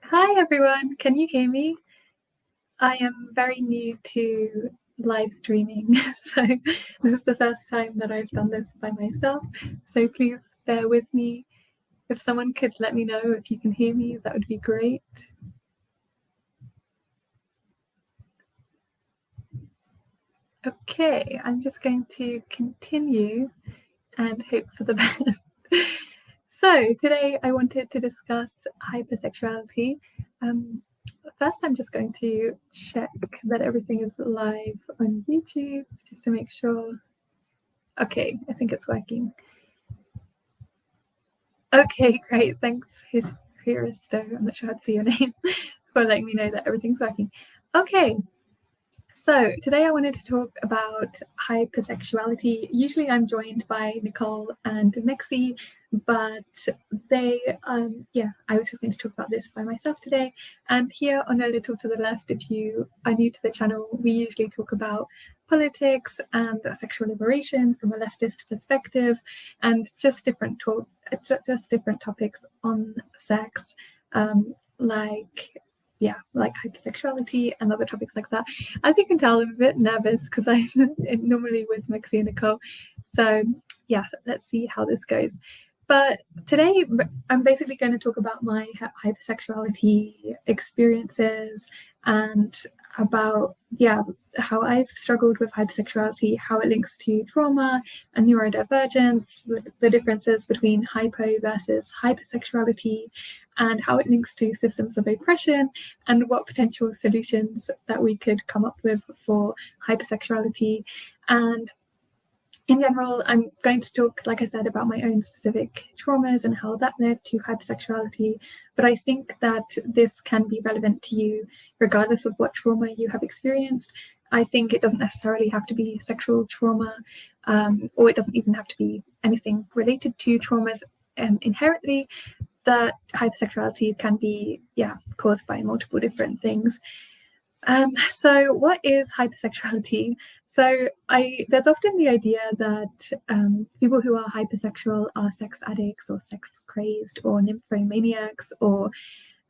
Hi everyone, can you hear me? I am very new to live streaming, so this is the first time that I've done this by myself, so please bear with me. If someone could let me know if you can hear me, that would be great. Okay, I'm just going to continue and hope for the best. So today I wanted to discuss hypersexuality. First, I'm just going to check that everything is live on YouTube, just to make sure. Okay, I think it's working. Okay, great. Thanks, Hiristo. I'm not sure how to say your name, for letting me know that everything's working. Okay, so today I wanted to talk about hypersexuality. Usually I'm joined by Nicole and Mexie, but I was just going to talk about this by myself today. And here on a little to the left, if you are new to the channel, we usually talk about politics and sexual liberation from a leftist perspective, and just different topics on sex, like hypersexuality and other topics like that. As you can tell, I'm a bit nervous because I'm normally with Mexie and Nicole. So yeah, let's see how this goes. But today I'm basically going to talk about my hypersexuality experiences and about how I've struggled with hypersexuality, how it links to trauma and neurodivergence, the differences between hypo versus hypersexuality, and how it links to systems of oppression, and what potential solutions that we could come up with for hypersexuality. And in general, I'm going to talk, like I said, about my own specific traumas and how that led to hypersexuality. But I think that this can be relevant to you regardless of what trauma you have experienced. I think it doesn't necessarily have to be sexual trauma, or it doesn't even have to be anything related to traumas inherently. That hypersexuality can be caused by multiple different things. So what is hypersexuality? So there's often the idea that people who are hypersexual are sex addicts or sex crazed or nymphomaniacs, or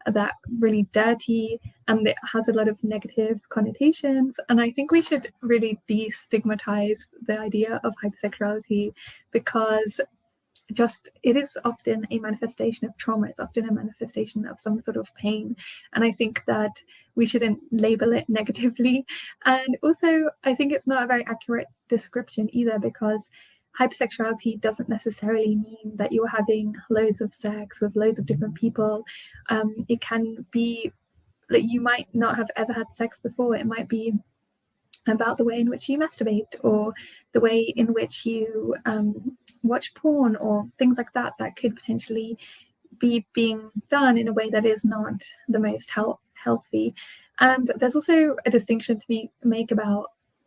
that really dirty, and it has a lot of negative connotations. And I think we should really destigmatize the idea of hypersexuality, because it is often a manifestation of trauma. It's often a manifestation of some sort of pain, and I think that we shouldn't label it negatively. And also, I think it's not a very accurate description either, because hypersexuality doesn't necessarily mean that you're having loads of sex with loads of different people. It can be that you might not have ever had sex before. It might be about the way in which you masturbate, or the way in which you watch porn, or things like that could potentially be being done in a way that is not the most healthy. And there's also a distinction to make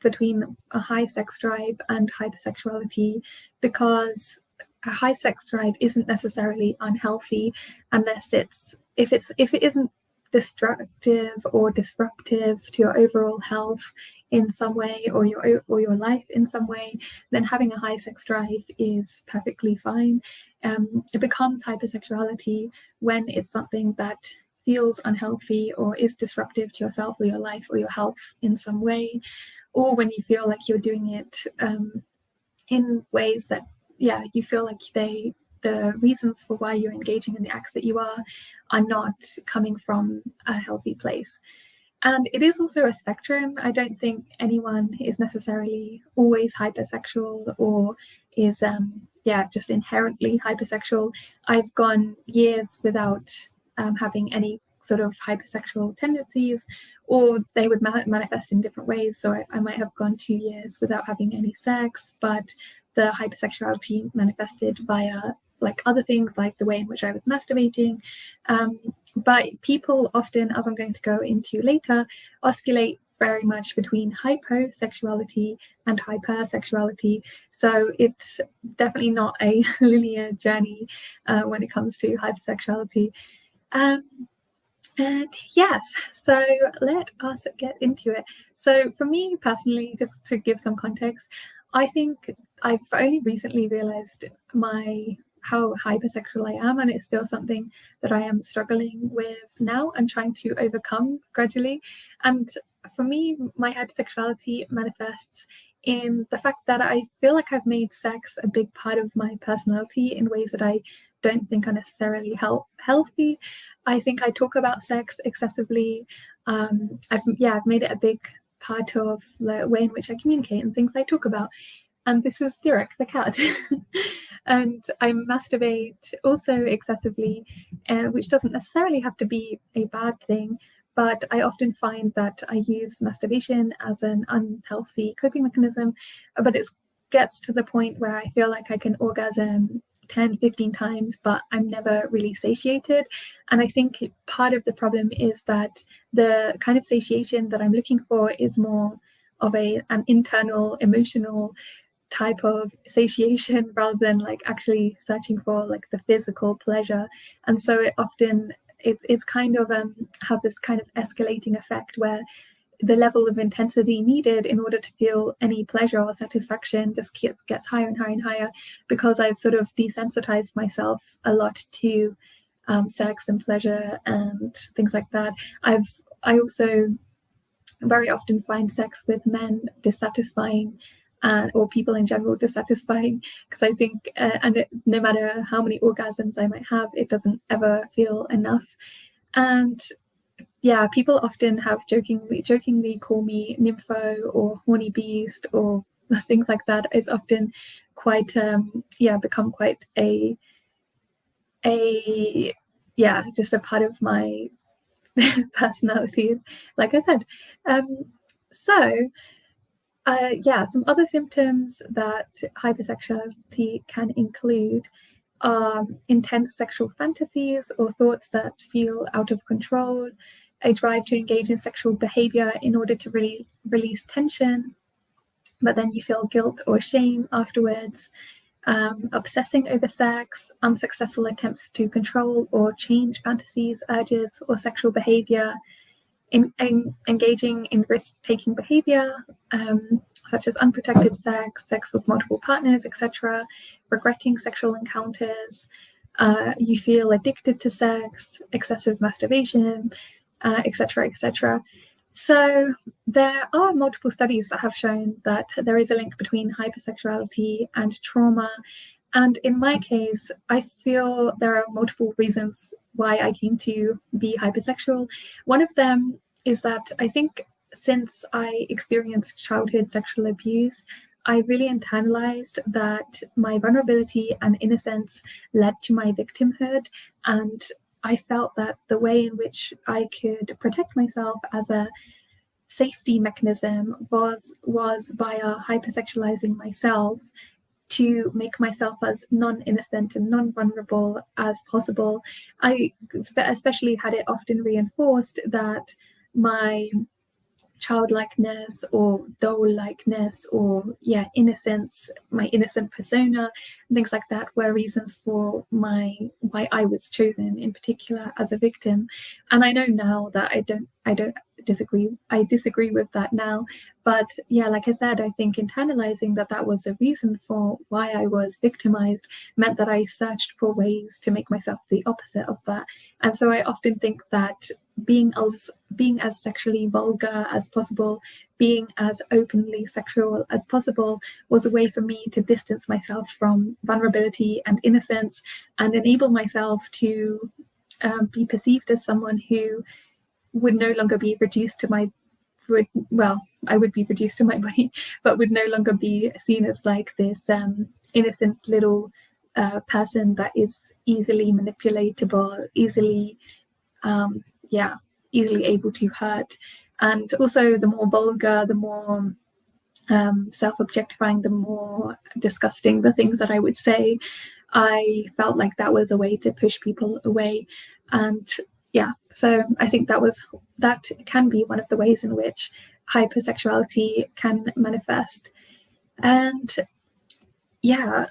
between a high sex drive and hypersexuality, because a high sex drive isn't necessarily unhealthy unless if it isn't destructive or disruptive to your overall health in some way, or your life in some way, then having a high sex drive is perfectly fine. It becomes hypersexuality when it's something that feels unhealthy or is disruptive to yourself or your life or your health in some way, or when you feel like you're doing it in ways that you feel like the reasons for why you're engaging in the acts that you are not coming from a healthy place. And it is also a spectrum. I don't think anyone is necessarily always hypersexual or is just inherently hypersexual. I've gone years without having any sort of hypersexual tendencies, or they would manifest in different ways. So I might have gone 2 years without having any sex, but the hypersexuality manifested via like other things, like the way in which I was masturbating. But people often, as I'm going to go into later, oscillate very much between hyposexuality and hypersexuality. So it's definitely not a linear journey when it comes to hypersexuality. And yes, so let us get into it. So for me personally, just to give some context, I think I've only recently realized my how hypersexual I am, and it's still something that I am struggling with now and trying to overcome gradually. And for me, my hypersexuality manifests in the fact that I feel like I've made sex a big part of my personality in ways that I don't think are necessarily healthy. I think I talk about sex excessively. I've made it a big part of the way in which I communicate and things I talk about. And this is Dirk, the cat. And I masturbate also excessively, which doesn't necessarily have to be a bad thing, but I often find that I use masturbation as an unhealthy coping mechanism, but it gets to the point where I feel like I can orgasm 10, 15 times, but I'm never really satiated. And I think part of the problem is that the kind of satiation that I'm looking for is more of an internal, emotional type of satiation rather than like actually searching for like the physical pleasure. And so it often it's kind of has this kind of escalating effect where the level of intensity needed in order to feel any pleasure or satisfaction just gets higher and higher and higher, because I've sort of desensitized myself a lot to sex and pleasure and things like that. I also very often find sex with men dissatisfying, or people in general dissatisfying, because I think no matter how many orgasms I might have, it doesn't ever feel enough. And yeah, people often have jokingly call me nympho or horny beast or things like that. It's often quite become quite just a part of my personality, like I said. Some other symptoms that hypersexuality can include are intense sexual fantasies or thoughts that feel out of control, a drive to engage in sexual behavior in order to really release tension, but then you feel guilt or shame afterwards, obsessing over sex, unsuccessful attempts to control or change fantasies, urges, or sexual behavior, engaging in risk-taking behavior, such as unprotected sex with multiple partners, etc., regretting sexual encounters, you feel addicted to sex, excessive masturbation, etc., etc. So there are multiple studies that have shown that there is a link between hypersexuality and trauma. And in my case, I feel there are multiple reasons why I came to be hypersexual. One of them is that I think since I experienced childhood sexual abuse, I really internalized that my vulnerability and innocence led to my victimhood. And I felt that the way in which I could protect myself as a safety mechanism was via hypersexualizing myself to make myself as non-innocent and non-vulnerable as possible. I especially had it often reinforced that my childlikeness or doll-likeness or innocence, my innocent persona, things like that were reasons for why I was chosen in particular as a victim. And I know now that I don't disagree. I disagree with that now, but like I said, I think internalizing that was a reason for why I was victimized meant that I searched for ways to make myself the opposite of that. And so I often think that being as sexually vulgar as possible, being as openly sexual as possible, was a way for me to distance myself from vulnerability and innocence and enable myself to be perceived as someone who would no longer be reduced to I would be reduced to my body, but would no longer be seen as like this innocent little person that is easily manipulatable, easily able to hurt. And also the more vulgar, the more self-objectifying, the more disgusting the things that I would say, I felt like that was a way to push people away. And so I think that can be one of the ways in which hypersexuality can manifest. And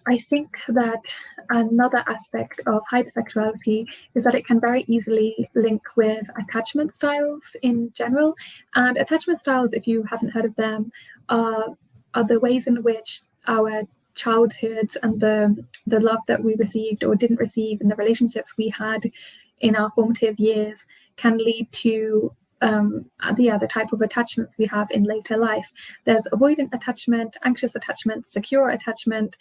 I think that another aspect of hypersexuality is that it can very easily link with attachment styles in general. And attachment styles, if you haven't heard of them, are the ways in which our childhoods and the love that we received or didn't receive in the relationships we had in our formative years can lead to the type of attachments we have in later life. There's avoidant attachment, anxious attachment, secure attachment,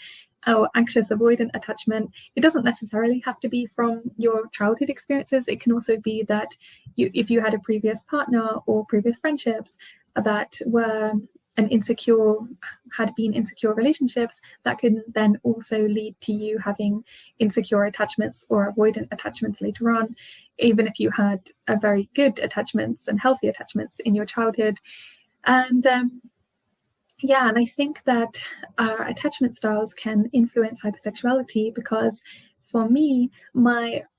or anxious avoidant attachment. It doesn't necessarily have to be from your childhood experiences. It can also be that if you had a previous partner or previous friendships that were had been insecure relationships, that can then also lead to you having insecure attachments or avoidant attachments later on, even if you had a very good attachments and healthy attachments in your childhood. And and I think that our attachment styles can influence hypersexuality, because for me,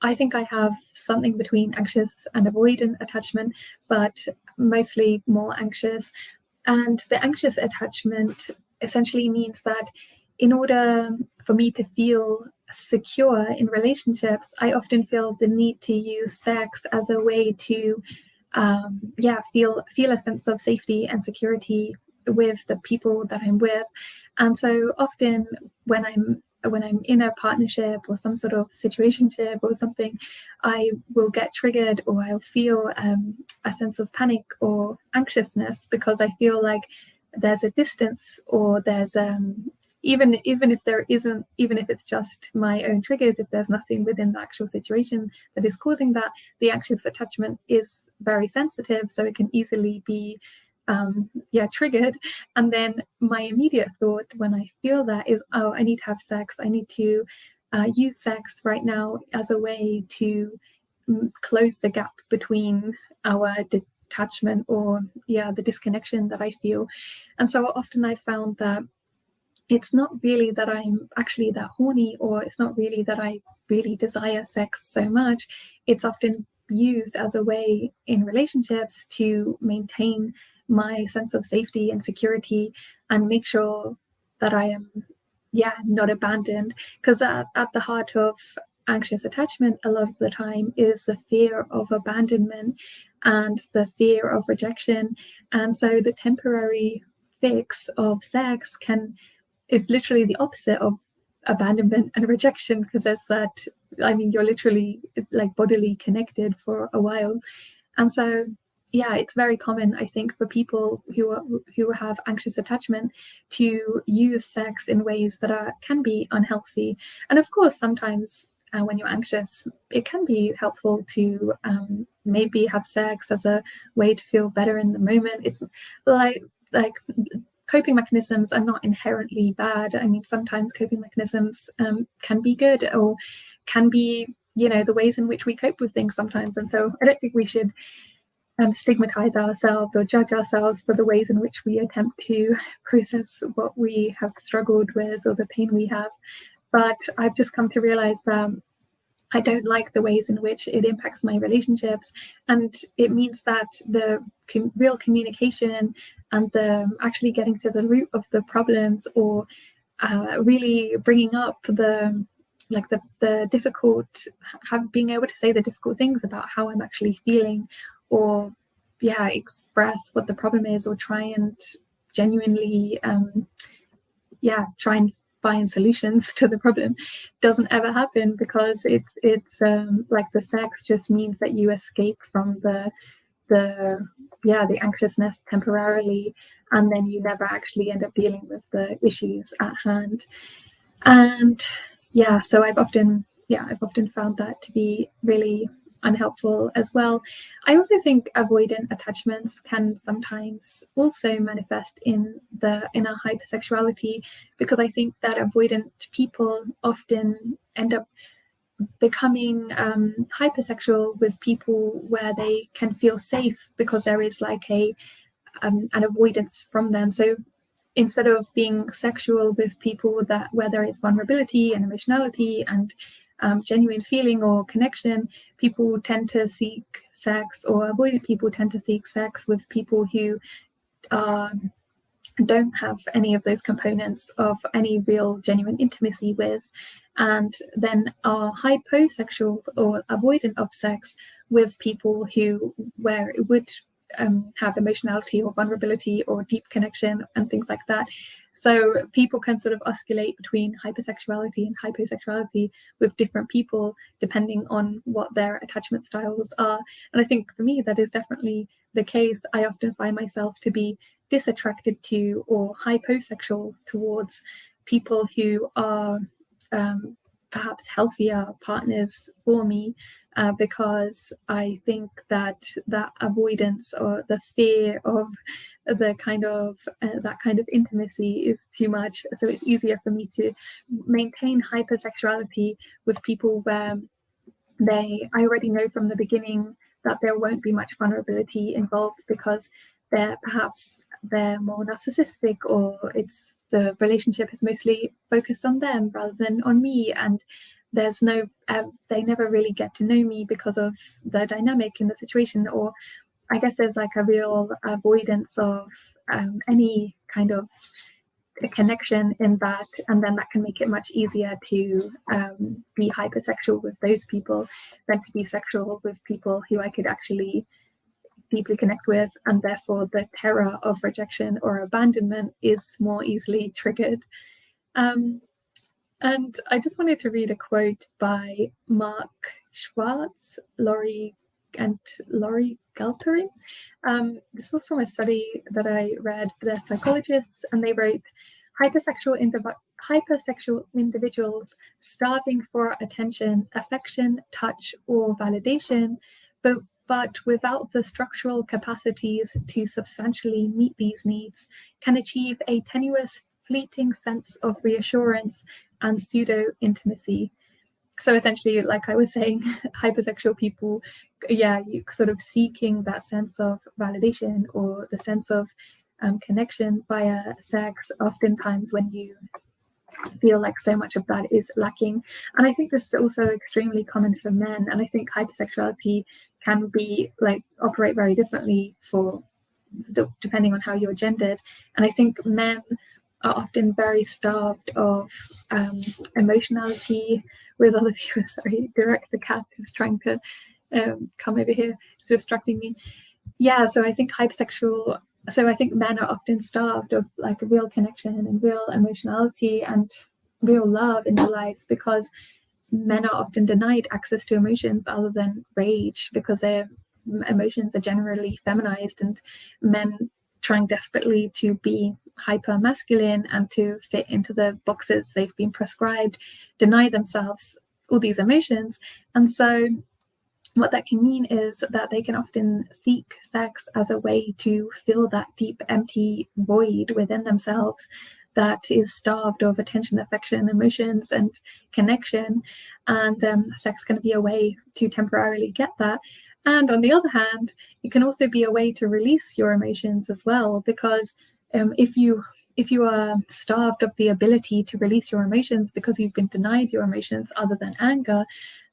I think I have something between anxious and avoidant attachment, but mostly more anxious. And the anxious attachment essentially means that in order for me to feel secure in relationships, I often feel the need to use sex as a way to feel a sense of safety and security with the people that I'm with. And so often when I'm in a partnership or some sort of situationship or something, I will get triggered, or I'll feel a sense of panic or anxiousness, because I feel like there's a distance, or there's even if there isn't, even if it's just my own triggers, if there's nothing within the actual situation that is causing that, the anxious attachment is very sensitive, so it can easily be triggered. And then my immediate thought when I feel that is, oh, I need to have sex. I need to use sex right now as a way to close the gap between our detachment or the disconnection that I feel. And so often I found that it's not really that I'm actually that horny, or it's not really that I really desire sex so much. It's often used as a way in relationships to maintain my sense of safety and security and make sure that I am not abandoned. Because at the heart of anxious attachment a lot of the time is the fear of abandonment and the fear of rejection. And so the temporary fix of sex is literally the opposite of abandonment and rejection, because there's that, you're literally like bodily connected for a while. And so it's very common, I think, for people who have anxious attachment to use sex in ways that can be unhealthy. And of course, sometimes when you're anxious, it can be helpful to maybe have sex as a way to feel better in the moment. It's like coping mechanisms are not inherently bad. Sometimes coping mechanisms can be good, or can be, the ways in which we cope with things sometimes. And so I don't think we should stigmatize ourselves or judge ourselves for the ways in which we attempt to process what we have struggled with or the pain we have. But I've just come to realize that I don't like the ways in which it impacts my relationships, and it means that the real communication and the actually getting to the root of the problems, or really bringing up the difficult, being able to say the difficult things about how I'm actually feeling, or express what the problem is, or try and genuinely try and find solutions to the problem, doesn't ever happen, because it's like the sex just means that you escape from the anxiousness temporarily, and then you never actually end up dealing with the issues at hand. And so I've often found that to be really unhelpful as well. I also think avoidant attachments can sometimes also manifest in our hypersexuality, because I think that avoidant people often end up becoming hypersexual with people where they can feel safe, because there is like an avoidance from them. So instead of being sexual with people where there is vulnerability and emotionality and genuine feeling or connection, people tend to seek sex, or avoidant people tend to seek sex with people who don't have any of those components of any real genuine intimacy with, and then are hyposexual or avoidant of sex with people where it would have emotionality or vulnerability or deep connection and things like that. So people can sort of oscillate between hypersexuality and hyposexuality with different people depending on what their attachment styles are. And I think for me, that is definitely the case. I often find myself to be disattracted to or hyposexual towards people who are perhaps healthier partners for me, because I think that avoidance or the fear of the kind of that kind of intimacy is too much. So it's easier for me to maintain hypersexuality with people where I already know from the beginning that there won't be much vulnerability involved, because they're more narcissistic, or the relationship is mostly focused on them rather than on me, and there's no they never really get to know me because of the dynamic in the situation. Or I guess there's like a real avoidance of any kind of a connection in that, and then that can make it much easier to be hypersexual with those people than to be sexual with people who I could actually deeply connect with, and therefore the terror of rejection or abandonment is more easily triggered. And I just wanted to read a quote by Mark Schwartz, Laurie Galperin. This was from a study that I read. They're psychologists, and they wrote, hypersexual individuals starving for attention, affection, touch, or validation, but without the structural capacities to substantially meet these needs, can achieve a tenuous, fleeting sense of reassurance and pseudo-intimacy. So essentially, like I was saying, hypersexual people, you sort of seeking that sense of validation or the sense of connection via sex, oftentimes when you feel like so much of that is lacking. And I think this is also extremely common for men, and I think hypersexuality can be operate very differently depending on how you're gendered. And I think men are often very starved of emotionality with other people. Sorry, Direct the cat is trying to come over here. It's distracting me. So I think men are often starved of like a real connection and real emotionality and real love in their lives, because men are often denied access to emotions other than rage, because their emotions are generally feminized, and men trying desperately to be hyper masculine and to fit into the boxes they've been prescribed deny themselves all these emotions. And so what that can mean is that they can often seek sex as a way to fill that deep, empty void within themselves that is starved of attention, affection, emotions, and connection. And sex can be a way to temporarily get that. And on the other hand, it can also be a way to release your emotions as well, because if you are starved of the ability to release your emotions because you've been denied your emotions other than anger,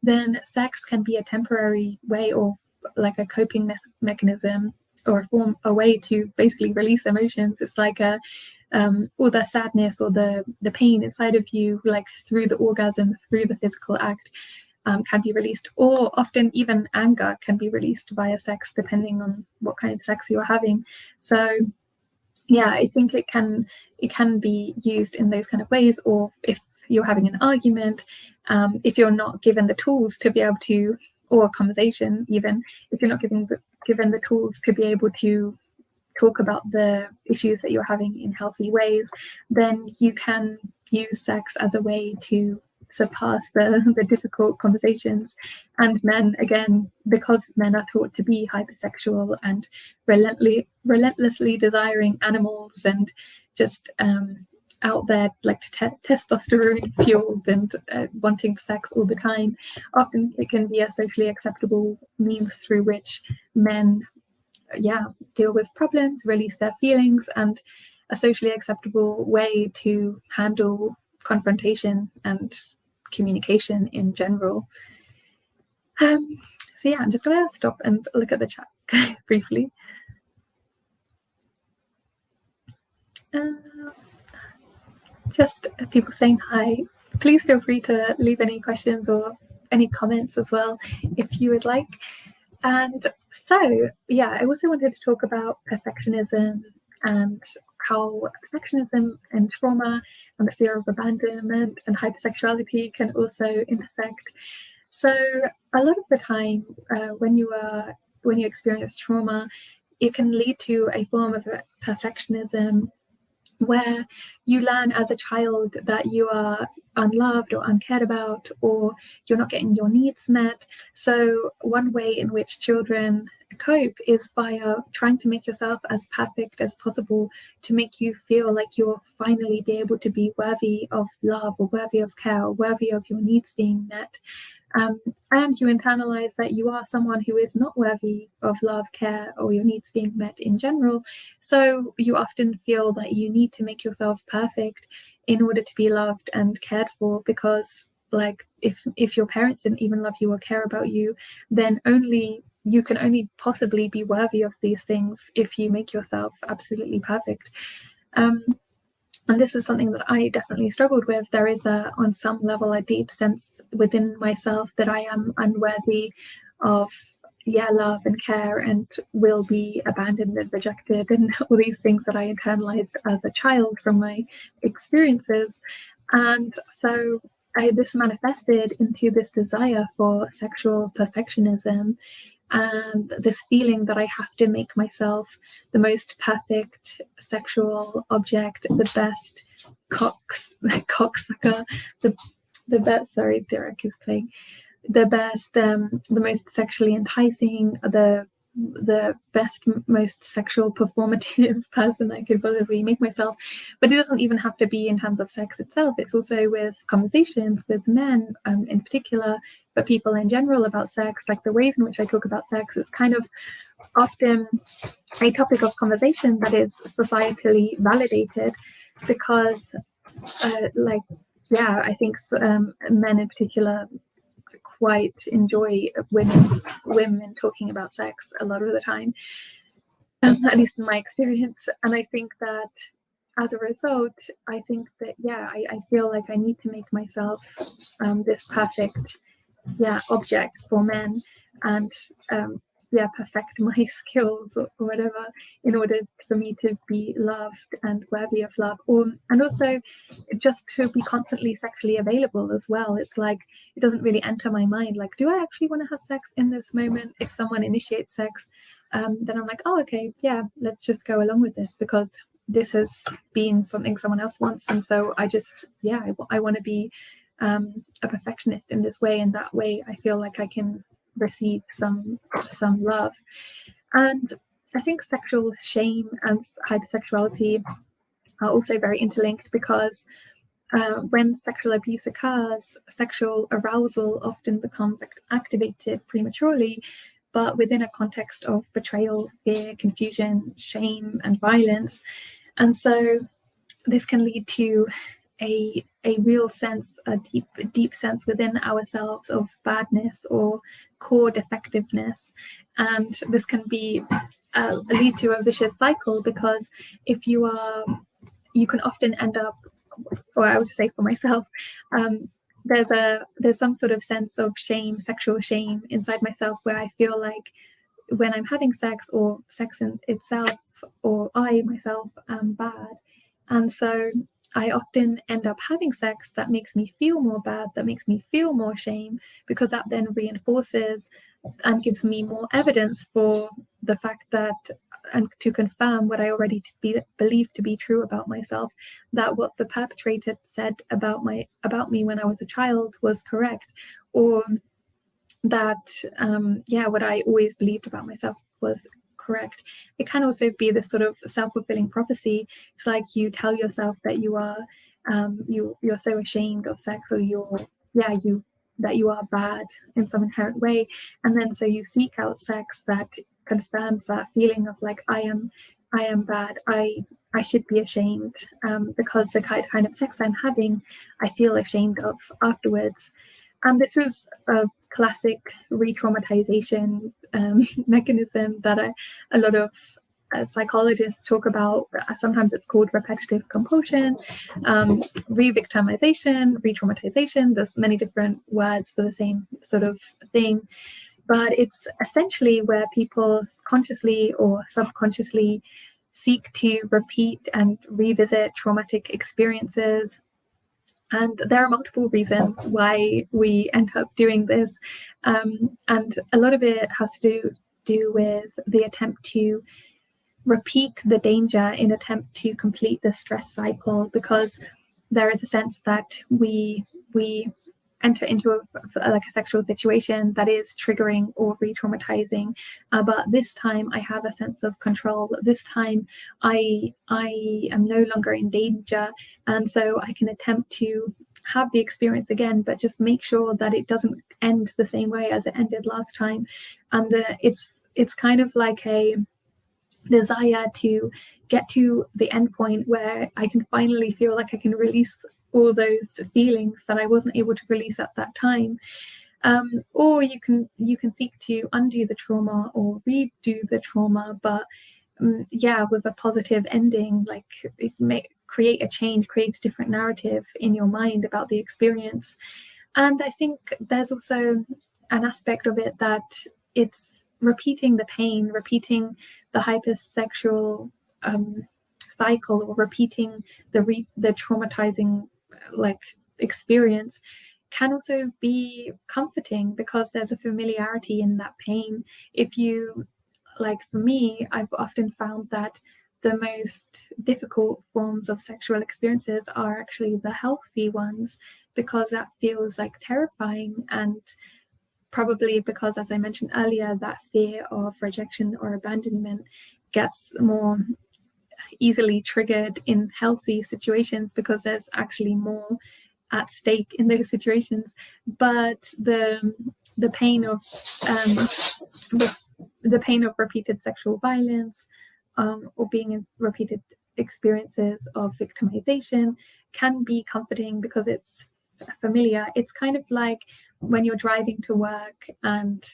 then sex can be a temporary way, or like a coping mechanism, or a way to basically release emotions. It's like or the sadness or the pain inside of you, like through the orgasm, through the physical act, can be released. Or often even anger can be released via sex, depending on what kind of sex you're having. So I think it can be used in those kind of ways. Or if you're having an argument, if you're not given the tools to be able to, or a conversation, even if you're not given the tools to be able to talk about the issues that you're having in healthy ways, then you can use sex as a way to surpass the difficult conversations. And men, again, because men are thought to be hypersexual and relentlessly desiring animals, and just out there like testosterone fueled and wanting sex all the time, often it can be a socially acceptable means through which men deal with problems, release their feelings, and a socially acceptable way to handle confrontation and communication in general. I'm just going to stop and look at the chat briefly. Just people saying hi. Please feel free to leave any questions or any comments as well if you would like. And so I also wanted to talk about perfectionism and how perfectionism and trauma and the fear of abandonment and hypersexuality can also intersect. So a lot of the time, when you experience trauma, it can lead to a form of perfectionism where you learn as a child that you are unloved or uncared about, or you're not getting your needs met. So one way in which children cope is via trying to make yourself as perfect as possible to make you feel like you'll finally be able to be worthy of love or worthy of care or worthy of your needs being met. And you internalize that you are someone who is not worthy of love, care, or your needs being met in general. So you often feel that you need to make yourself perfect in order to be loved and cared for, because like if your parents didn't even love you or care about you, then you can only possibly be worthy of these things if you make yourself absolutely perfect. And this is something that I definitely struggled with. There is on some level, a deep sense within myself that I am unworthy of love and care, and will be abandoned and rejected, and all these things that I internalized as a child from my experiences. And so this manifested into this desire for sexual perfectionism, and this feeling that I have to make myself the most perfect sexual object, the best cocksucker, the best, sorry, Derek is playing, the best, the most sexually enticing, the best, most sexual performative person I could possibly make myself. But it doesn't even have to be in terms of sex itself. It's also with conversations with men in particular, but people in general about sex. Like the ways in which I talk about sex is kind of often a topic of conversation that is societally validated, because I think men in particular quite enjoy women talking about sex a lot of the time, at least in my experience. And I think that as a result, I think that I feel like I need to make myself this perfect object for men, and perfect my skills or whatever in order for me to be loved and worthy of love, and also just to be constantly sexually available as well. It's like it doesn't really enter my mind, like, do I actually want to have sex in this moment? If someone initiates sex, then I'm like, oh, okay, let's just go along with this, because this has been something someone else wants, and so I just I want to be a perfectionist in this way, and that way I feel like I can receive some love. And I think sexual shame and hypersexuality are also very interlinked, because when sexual abuse occurs, sexual arousal often becomes activated prematurely, but within a context of betrayal, fear, confusion, shame, and violence. And so this can lead to a real sense, a deep sense within ourselves of badness or core defectiveness. And this can be lead to a vicious cycle, because if you can often end up, or I would say for myself, there's some sort of sense of shame, sexual shame inside myself, where I feel like when I'm having sex, or sex in itself, or I myself am bad. And so I often end up having sex that makes me feel more bad, that makes me feel more shame, because that then reinforces and gives me more evidence for the fact that, and to confirm what I already believe to be true about myself, that what the perpetrator said about me when I was a child was correct, or that what I always believed about myself was correct. It can also be this sort of self-fulfilling prophecy. It's like you tell yourself that you are you're so ashamed of sex, or that you are bad in some inherent way, and then so you seek out sex that confirms that feeling of like, I am bad, I should be ashamed, because the kind of sex I'm having, I feel ashamed of afterwards. And this is a classic re-traumatization mechanism that a lot of psychologists talk about. Sometimes it's called repetitive compulsion, re-victimization, re-traumatization. There's many different words for the same sort of thing, but it's essentially where people consciously or subconsciously seek to repeat and revisit traumatic experiences. And there are multiple reasons why we end up doing this. And a lot of it has to do with the attempt to repeat the danger in attempt to complete the stress cycle, because there is a sense that we enter into a sexual situation that is triggering or re-traumatizing, but this time I have a sense of control. This time I am no longer in danger, and so I can attempt to have the experience again, but just make sure that it doesn't end the same way as it ended last time. And it's kind of like a desire to get to the end point where I can finally feel like I can release all those feelings that I wasn't able to release at that time. Or you can seek to undo the trauma or redo the trauma, but with a positive ending, like it may create a change, create a different narrative in your mind about the experience. And I think there's also an aspect of it that it's repeating the pain, repeating the hypersexual cycle, or repeating the traumatizing experience can also be comforting, because there's a familiarity in that pain. If you, for me, I've often found that the most difficult forms of sexual experiences are actually the healthy ones, because that feels terrifying, and probably because, as I mentioned earlier, that fear of rejection or abandonment gets more easily triggered in healthy situations, because there's actually more at stake in those situations. But the pain of the pain of repeated sexual violence, or being in repeated experiences of victimization, can be comforting because it's familiar. It's kind of like when you're driving to work and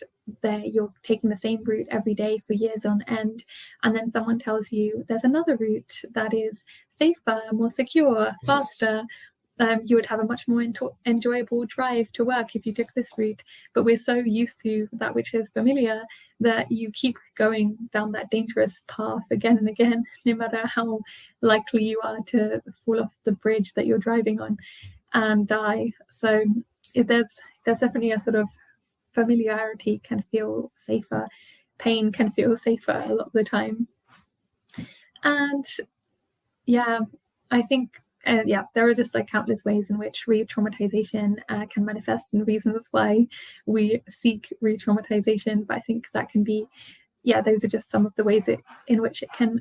you're taking the same route every day for years on end, and then someone tells you there's another route that is safer, more secure, faster. You would have a much more enjoyable drive to work if you took this route. But we're so used to that which is familiar that you keep going down that dangerous path again and again, no matter how likely you are to fall off the bridge that you're driving on and die. So there's definitely a sort of familiarity can feel safer. Pain can feel safer a lot of the time. And I think there are just countless ways in which re-traumatization can manifest, and reasons why we seek re-traumatization. But I think that can be, those are just some of the ways in which it can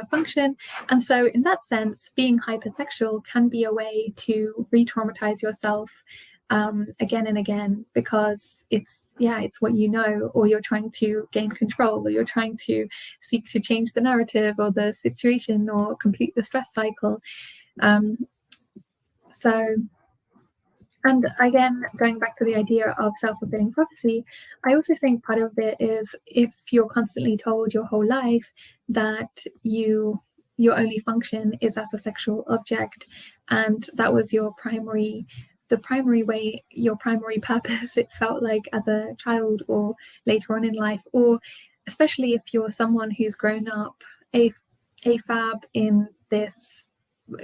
function. And so in that sense, being hypersexual can be a way to re-traumatize yourself again and again, because it's what you know, or you're trying to gain control, or you're trying to seek to change the narrative or the situation or complete the stress cycle. And again, going back to the idea of self-fulfilling prophecy, I also think part of it is, if you're constantly told your whole life that your only function is as a sexual object, and that was the primary way, your primary purpose, it felt like, as a child or later on in life, or especially if you're someone who's grown up AFAB in this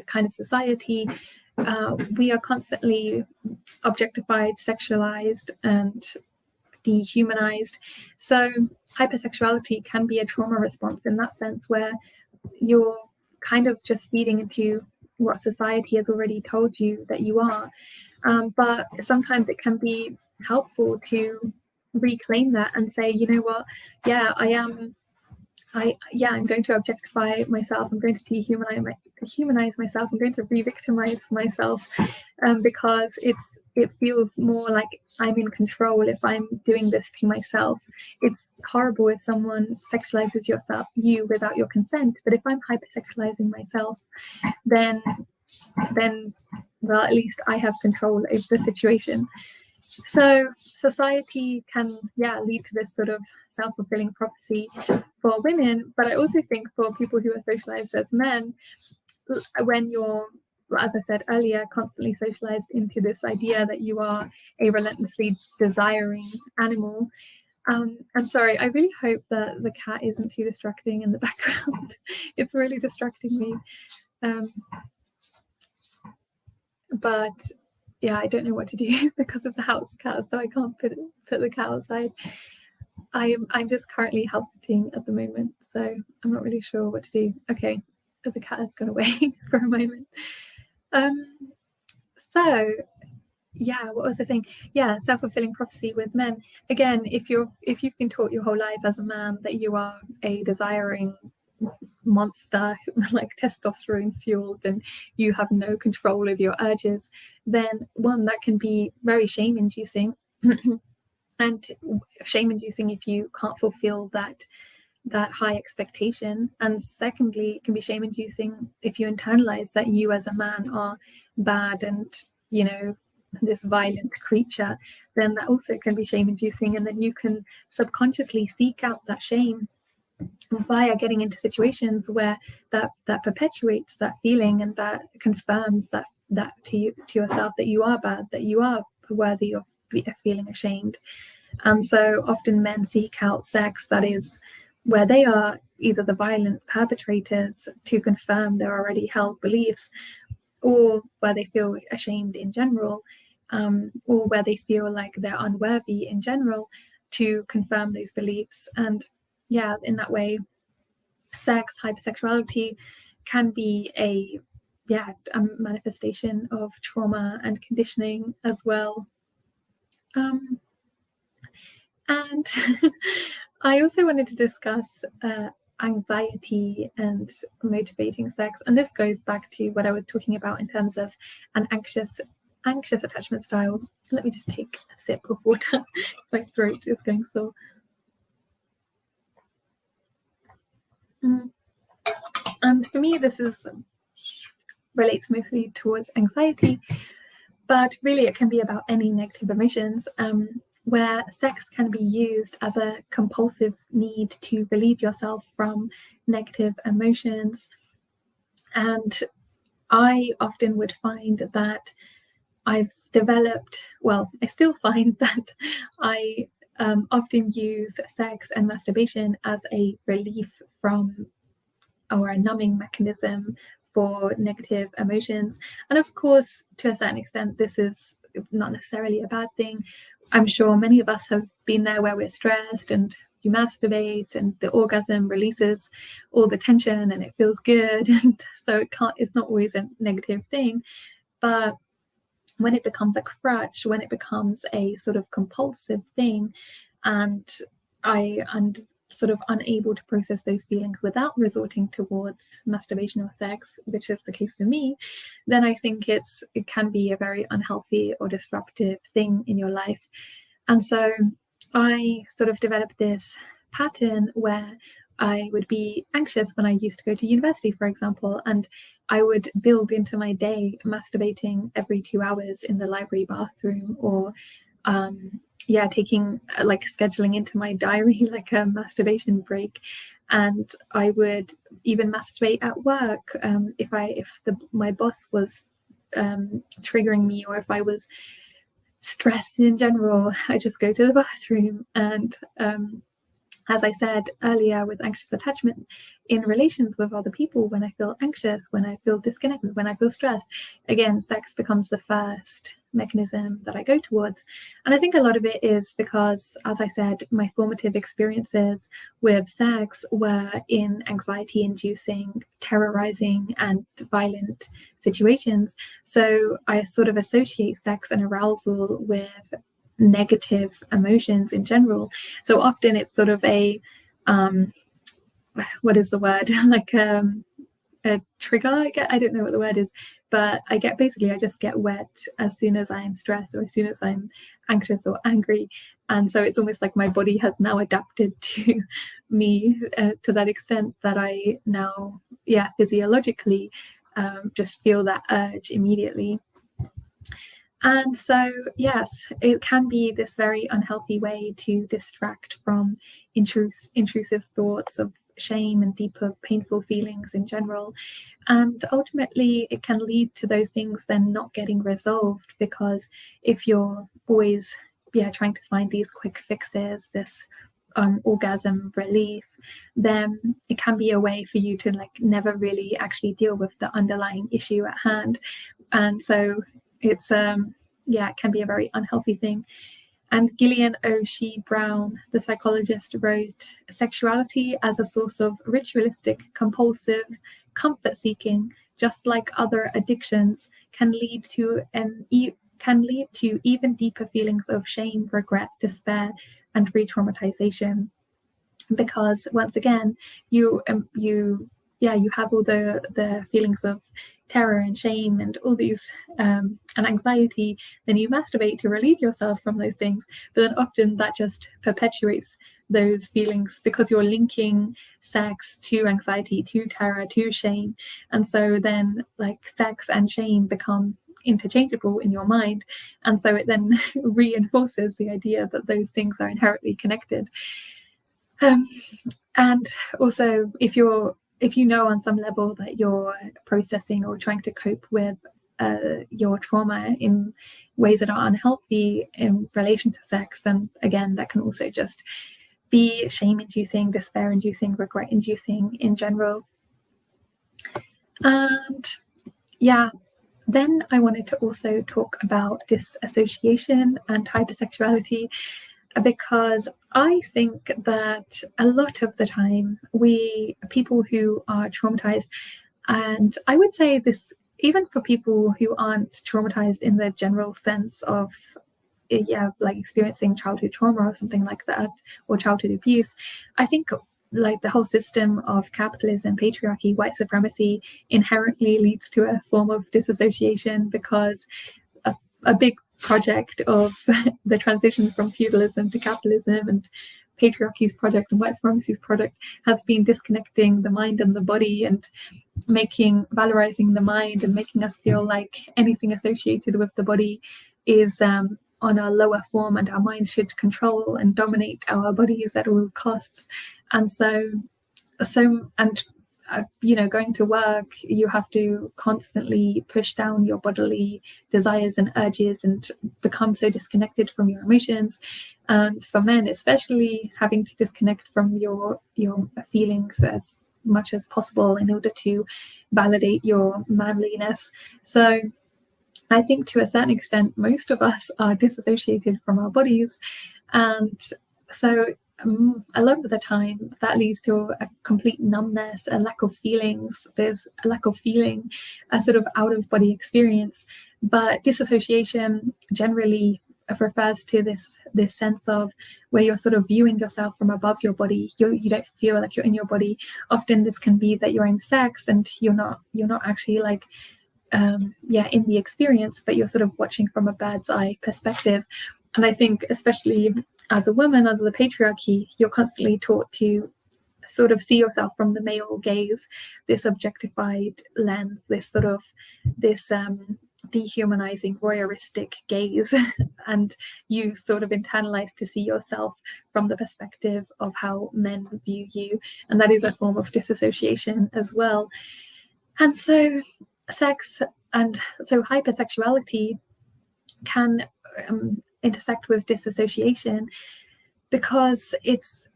kind of society, we are constantly objectified, sexualized, and dehumanized. So hypersexuality can be a trauma response in that sense, where you're kind of just feeding into what society has already told you that you are. But sometimes it can be helpful to reclaim that and say, you know what, I'm going to objectify myself, I'm going to dehumanize myself, I'm going to re-victimize myself, because it feels more like I'm in control if I'm doing this to myself. It's horrible if someone sexualizes you without your consent, but if I'm hypersexualizing myself, then well, at least I have control over the situation. So society can lead to this sort of self-fulfilling prophecy for women, but I also think for people who are socialized as men, when you're, as I said earlier, constantly socialized into this idea that you are a relentlessly desiring animal, I'm sorry, I really hope that the cat isn't too distracting in the background. It's really distracting me. But yeah, I don't know what to do because it's a house cat, so I can't put the cat outside. I'm just currently house sitting at the moment, so I'm not really sure what to do. Okay, the cat has gone away for a moment. So yeah, what was I saying? Yeah, self-fulfilling prophecy with men. Again, if you've been taught your whole life as a man that you are a desiring monster, like testosterone fueled, and you have no control of your urges, then one, that can be very shame inducing. And shame inducing if you can't fulfill that high expectation. And secondly, it can be shame inducing if you internalize that you as a man are bad and, you know, this violent creature. Then that also can be shame inducing, and then you can subconsciously seek out that shame via getting into situations where that perpetuates that feeling, and that confirms that to yourself that you are bad, that you are worthy of feeling ashamed. And so often men seek out sex that is where they are either the violent perpetrators to confirm their already held beliefs, or where they feel ashamed in general, or where they feel like they're unworthy in general to confirm those beliefs. And yeah, in that way, sex, hypersexuality can be a manifestation of trauma and conditioning as well. And I also wanted to discuss anxiety and motivating sex, and this goes back to what I was talking about in terms of an anxious attachment style. So let me just take a sip of water. My throat is going sore. And for me, this relates mostly towards anxiety, but really it can be about any negative emotions, where sex can be used as a compulsive need to relieve yourself from negative emotions. And I often would find that I've developed, well, I still find that I often use sex and masturbation as a relief from, or a numbing mechanism for negative emotions. And of course, to a certain extent, this is not necessarily a bad thing. I'm sure many of us have been there where we're stressed and you masturbate and the orgasm releases all the tension and it feels good. And so it's not always a negative thing. But when it becomes a crutch, when it becomes a sort of compulsive thing, and I'm sort of unable to process those feelings without resorting towards masturbation or sex, which is the case for me, then I think it can be a very unhealthy or disruptive thing in your life. And so I sort of developed this pattern where I would be anxious when I used to go to university, for example, and I would build into my day masturbating every 2 hours in the library bathroom, or taking scheduling into my diary like a masturbation break. And I would even masturbate at work if my boss was triggering me, or if I was stressed in general. I just go to the bathroom. And as I said earlier, with anxious attachment, in relations with other people, when I feel anxious, when I feel disconnected, when I feel stressed, again, sex becomes the first mechanism that I go towards. And I think a lot of it is because, as I said, my formative experiences with sex were in anxiety-inducing, terrorizing, and violent situations. So I sort of associate sex and arousal with negative emotions in general. So often it's sort of a what is the word, like a trigger. I don't know what the word is, but I just get wet as soon as I'm stressed or as soon as I'm anxious or angry. And so it's almost like my body has now adapted to me to that extent that I now physiologically just feel that urge immediately. And so, yes, it can be this very unhealthy way to distract from intrusive thoughts of shame and deeper painful feelings in general. And ultimately, it can lead to those things then not getting resolved, because if you're always trying to find these quick fixes, this orgasm relief, then it can be a way for you to like never really actually deal with the underlying issue at hand. And so it's it can be a very unhealthy thing. And Gillian O'Shea Brown, the psychologist, wrote, "Sexuality as a source of ritualistic, compulsive comfort seeking, just like other addictions, can lead to even deeper feelings of shame, regret, despair, and re-traumatization, because once again you have all the feelings of terror and shame and all these and anxiety. Then you masturbate to relieve yourself from those things, but then often that just perpetuates those feelings because you're linking sex to anxiety, to terror, to shame. And so then like sex and shame become interchangeable in your mind, and so it then reinforces the idea that those things are inherently connected. And also, if you know on some level that you're processing or trying to cope with your trauma in ways that are unhealthy in relation to sex, then again that can also just be shame-inducing, despair-inducing, regret-inducing in general. And then I wanted to also talk about disassociation and hypersexuality, because I think that a lot of the time people who are traumatized, and I would say this even for people who aren't traumatized in the general sense of like experiencing childhood trauma or something like that, or childhood abuse, I think like the whole system of capitalism, patriarchy, white supremacy inherently leads to a form of disassociation, because a big project of the transition from feudalism to capitalism and patriarchy's project and white supremacy's project has been disconnecting the mind and the body and valorizing the mind and making us feel like anything associated with the body is on a lower form, and our minds should control and dominate our bodies at all costs. And going to work, you have to constantly push down your bodily desires and urges and become so disconnected from your emotions. And for men especially, having to disconnect from your feelings as much as possible in order to validate your manliness. So I think to a certain extent most of us are disassociated from our bodies, and so a lot of the time that leads to a complete numbness, a lack of feelings. There's a lack of feeling, a sort of out of body experience. But disassociation generally refers to this sense of where you're sort of viewing yourself from above your body. You don't feel like you're in your body. Often this can be that you're in sex and you're not actually like in the experience, but you're sort of watching from a bird's eye perspective. And I think especially as a woman under the patriarchy, you're constantly taught to sort of see yourself from the male gaze, this objectified lens, this dehumanizing, voyeuristic gaze, and you sort of internalize to see yourself from the perspective of how men view you, and that is a form of disassociation as well. And so sex and so hypersexuality can intersect with disassociation, because it's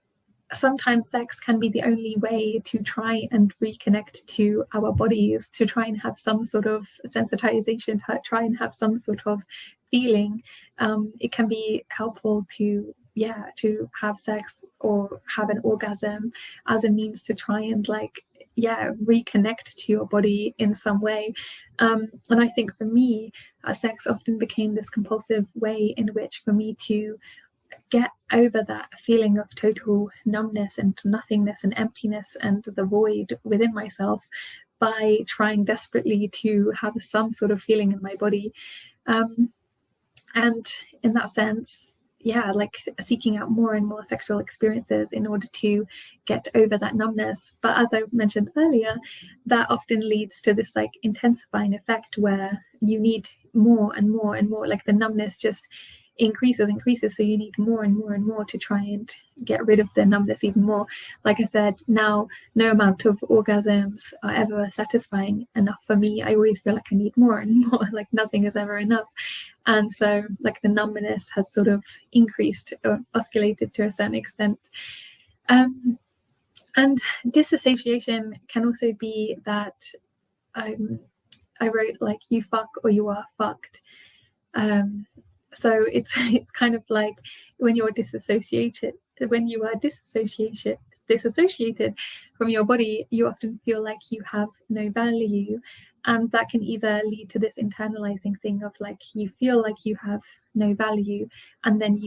sometimes sex can be the only way to try and reconnect to our bodies, to try and have some sort of sensitization, to try and have some sort of feeling. It can be helpful to have sex or have an orgasm as a means to try and reconnect to your body in some way. And I think for me, sex often became this compulsive way in which for me to get over that feeling of total numbness and nothingness and emptiness and the void within myself by trying desperately to have some sort of feeling in my body. And in that sense, seeking out more and more sexual experiences in order to get over that numbness. But as I mentioned earlier, that often leads to this intensifying effect where you need more and more and more. Like the numbness just increases, so you need more and more and more to try and get rid of the numbness even more. Like I said, now no amount of orgasms are ever satisfying enough for me. I always feel like I need more and more, like nothing is ever enough. And so like the numbness has sort of increased or oscillated to a certain extent. And disassociation can also be that I wrote like you fuck or you are fucked. So it's kind of like when you are disassociated from your body, you often feel like you have no value, and that can either lead to this internalizing thing of like you feel like you have no value, and then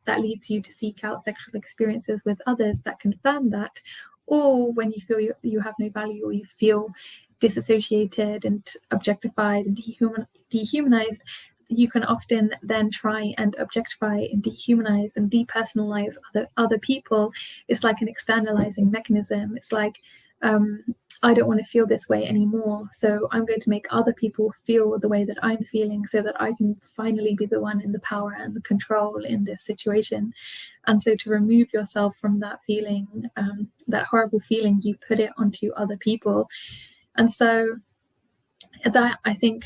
that leads you to seek out sexual experiences with others that confirm that, or when you feel you have no value, or you feel disassociated and objectified and dehumanized, you can often then try and objectify and dehumanize and depersonalize other people. It's like an externalizing mechanism. It's like, I don't want to feel this way anymore, so I'm going to make other people feel the way that I'm feeling so that I can finally be the one in the power and the control in this situation. And so to remove yourself from that feeling, that horrible feeling, you put it onto other people. And so that, I think,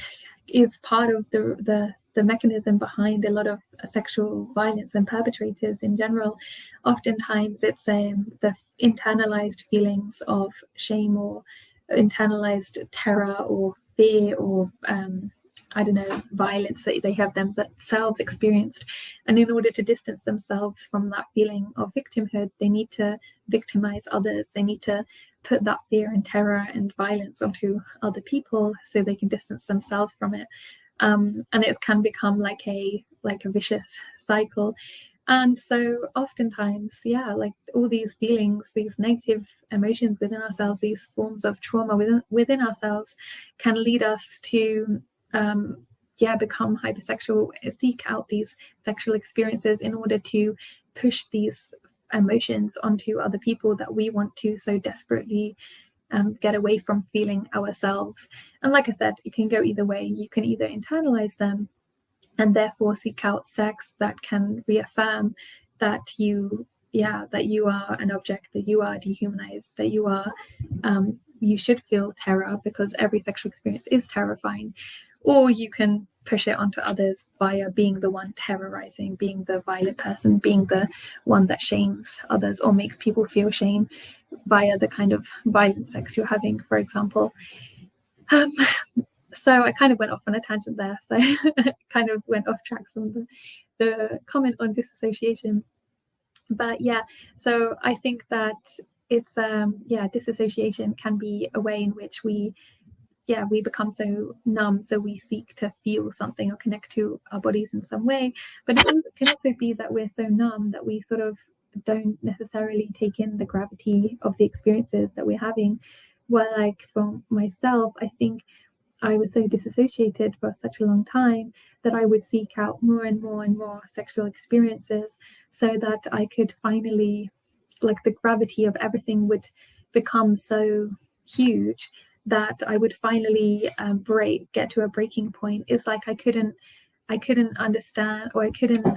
is part of the mechanism behind a lot of sexual violence and perpetrators in general. Oftentimes it's the internalized feelings of shame or internalized terror or fear or I don't know, violence that they have themselves experienced. And in order to distance themselves from that feeling of victimhood, they need to victimize others. They need to put that fear and terror and violence onto other people so they can distance themselves from it. And it can become like a vicious cycle. And so oftentimes, like all these feelings, these negative emotions within ourselves, these forms of trauma within ourselves can lead us to become hypersexual, seek out these sexual experiences in order to push these emotions onto other people that we want to so desperately get away from feeling ourselves. And like I said, it can go either way. You can either internalize them and therefore seek out sex that can reaffirm that you are an object, that you are dehumanized, that you are you should feel terror because every sexual experience is terrifying. Or you can push it onto others via being the one terrorizing, being the violent person, being the one that shames others or makes people feel shame via the kind of violent sex you're having, for example. So I kind of went off on a tangent there. So I kind of went off track from the comment on disassociation. But so I think that it's disassociation can be a way in which we become so numb, so we seek to feel something or connect to our bodies in some way. But it can also be that we're so numb that we sort of don't necessarily take in the gravity of the experiences that we're having. Well, like for myself, I think I was so disassociated for such a long time that I would seek out more and more and more sexual experiences so that I could finally, like the gravity of everything would become so huge that I would finally get to a breaking point. It's like I couldn't understand, or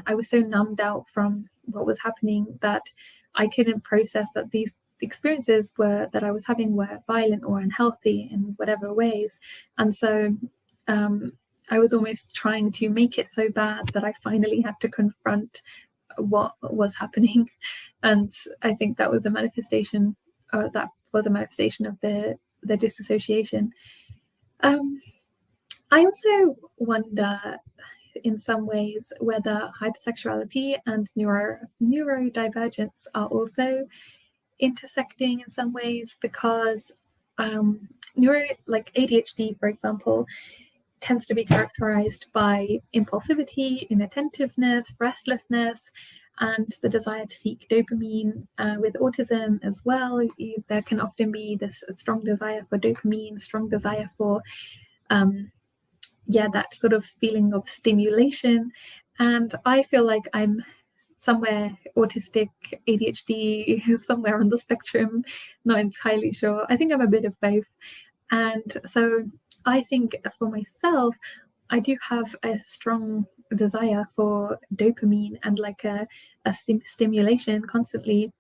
I was so numbed out from what was happening that I couldn't process that these experiences that I was having were violent or unhealthy in whatever ways. And so I was almost trying to make it so bad that I finally had to confront what was happening. And I think that was a manifestation of the disassociation. I also wonder in some ways whether hypersexuality and neurodivergence are also intersecting in some ways, because like ADHD, for example, tends to be characterized by impulsivity, inattentiveness, restlessness, and the desire to seek dopamine. With autism as well, there can often be this strong desire for dopamine, strong desire for that sort of feeling of stimulation. And I feel like I'm somewhere autistic, ADHD, somewhere on the spectrum, not entirely sure. I think I'm a bit of both. And so I think for myself, I do have a strong desire for dopamine and like a stimulation constantly.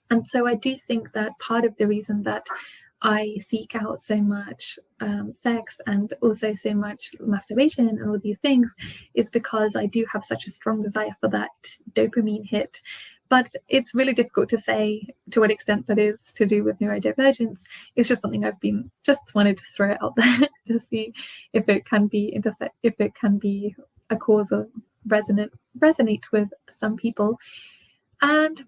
And so I do think that part of the reason that I seek out so much sex and also so much masturbation and all these things is because I do have such a strong desire for that dopamine hit. But it's really difficult to say to what extent that is to do with neurodivergence. It's just something I've been just wanted to throw out there to see if it can be a cause of resonate with some people. And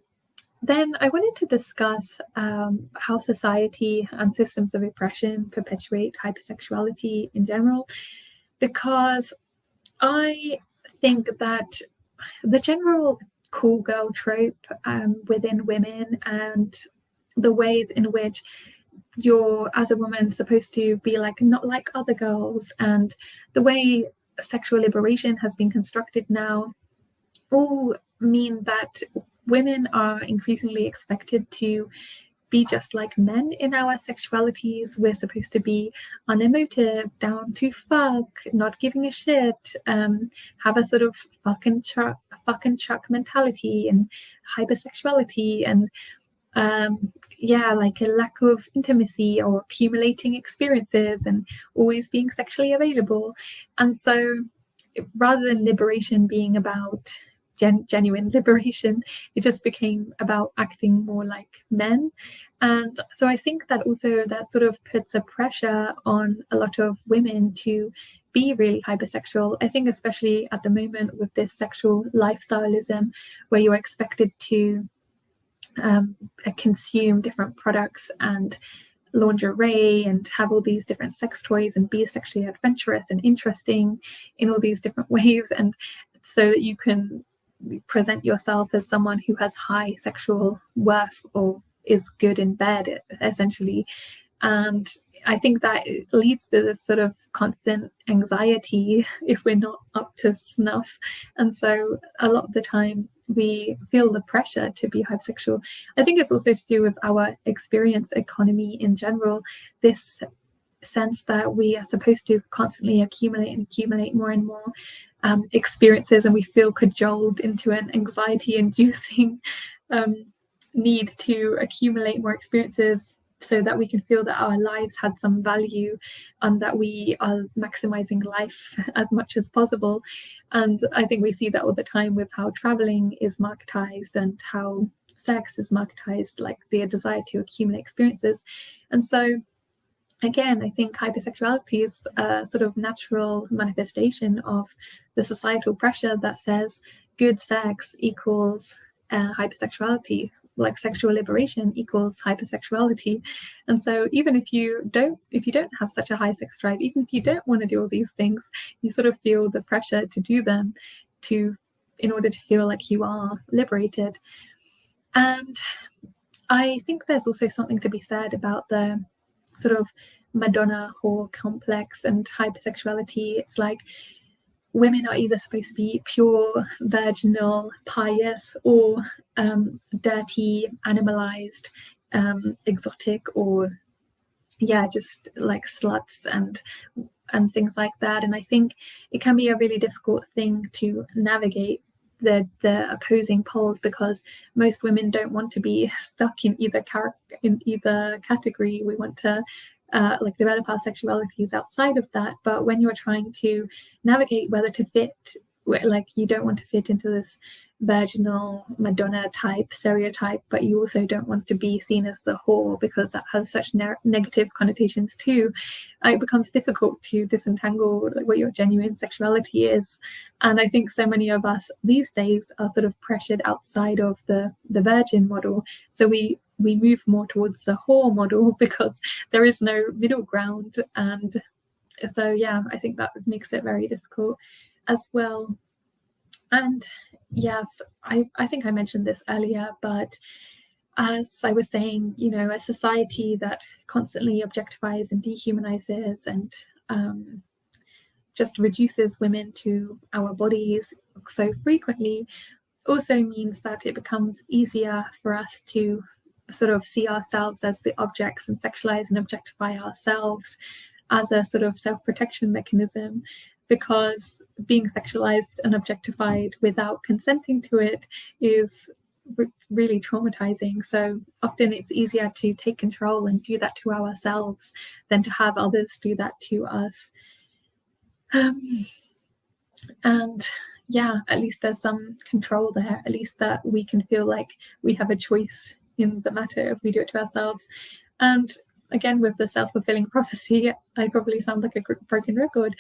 then I wanted to discuss how society and systems of oppression perpetuate hypersexuality in general, because I think that the general cool girl trope within women and the ways in which you're, as a woman, supposed to be like not like other girls, and the way sexual liberation has been constructed now, all mean that women are increasingly expected to be just like men in our sexualities. We're supposed to be unemotive, down to fuck, not giving a shit, have a sort of fuck and chuck mentality and hypersexuality, and like a lack of intimacy or accumulating experiences and always being sexually available. And so rather than liberation being about genuine liberation, it just became about acting more like men. And so I think that also that sort of puts a pressure on a lot of women to be really hypersexual. I think especially at the moment with this sexual lifestyleism where you're expected to consume different products and lingerie and have all these different sex toys and be sexually adventurous and interesting in all these different ways, and so that you can present yourself as someone who has high sexual worth or is good in bed, essentially. And I think that leads to this sort of constant anxiety if we're not up to snuff. And so a lot of the time we feel the pressure to be hypersexual. I think it's also to do with our experience economy in general, this sense that we are supposed to constantly accumulate more and more experiences, and we feel cajoled into an anxiety-inducing need to accumulate more experiences so that we can feel that our lives had some value and that we are maximizing life as much as possible. And I think we see that all the time with how traveling is marketized and how sex is marketized, like the desire to accumulate experiences. And so again, I think hypersexuality is a sort of natural manifestation of the societal pressure that says good sex equals hypersexuality, like sexual liberation equals hypersexuality. And so even if you don't have such a high sex drive, even if you don't want to do all these things, you sort of feel the pressure to do them in order to feel like you are liberated. And I think there's also something to be said about the sort of Madonna whore complex and hypersexuality. It's like women are either supposed to be pure, virginal, pious, or dirty, animalized, exotic, or just like sluts and things like that. And I think it can be a really difficult thing to navigate the opposing poles, because most women don't want to be stuck in either category. We want to develop our sexualities outside of that. But when you're trying to navigate whether to fit, like you don't want to fit into this virginal Madonna type stereotype, but you also don't want to be seen as the whore because that has such negative connotations too, it becomes difficult to disentangle what your genuine sexuality is. And I think so many of us these days are sort of pressured outside of the virgin model, so we move more towards the whore model because there is no middle ground. And so I think that makes it very difficult as well. And yes, I think I mentioned this earlier, but as I was saying, a society that constantly objectifies and dehumanizes and just reduces women to our bodies so frequently also means that it becomes easier for us to sort of see ourselves as the objects and sexualize and objectify ourselves as a sort of self-protection mechanism. because being sexualized and objectified without consenting to it is really traumatizing. So often it's easier to take control and do that to ourselves than to have others do that to us. And yeah, at least there's some control there, at least that we can feel like we have a choice in the matter if we do it to ourselves. And again, with the self-fulfilling prophecy, I probably sound like a broken record,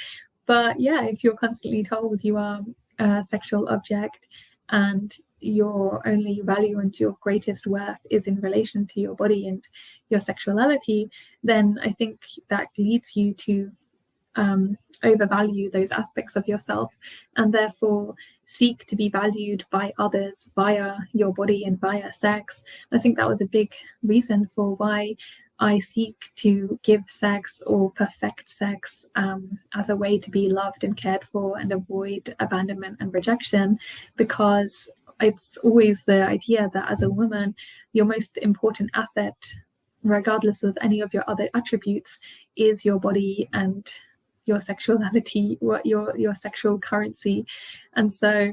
but yeah, if you're constantly told you are a sexual object and your only value and your greatest worth is in relation to your body and your sexuality, then I think that leads you to overvalue those aspects of yourself and therefore seek to be valued by others via your body and via sex. I think that was a big reason for why I seek to give sex or perfect sex as a way to be loved and cared for and avoid abandonment and rejection, because it's always the idea that as a woman, your most important asset, regardless of any of your other attributes, is your body and your sexuality, what your sexual currency. And so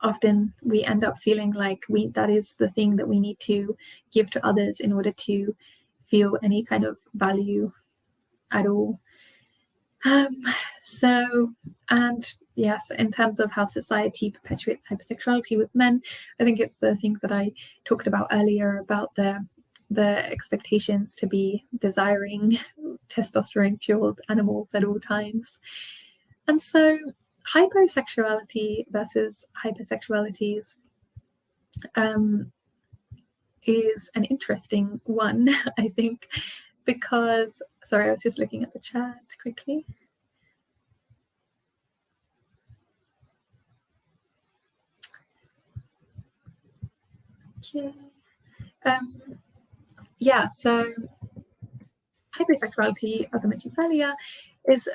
often we end up feeling like that is the thing that we need to give to others in order to feel any kind of value at all. So, and yes, in terms of how society perpetuates hypersexuality with men, I think it's the things that I talked about earlier about the expectations to be desiring testosterone-fueled animals at all times. And so hyposexuality versus hypersexualities is an interesting one, I think, because, sorry, I was just looking at the chat quickly. Okay. Yeah, so hypersexuality, as I mentioned earlier, is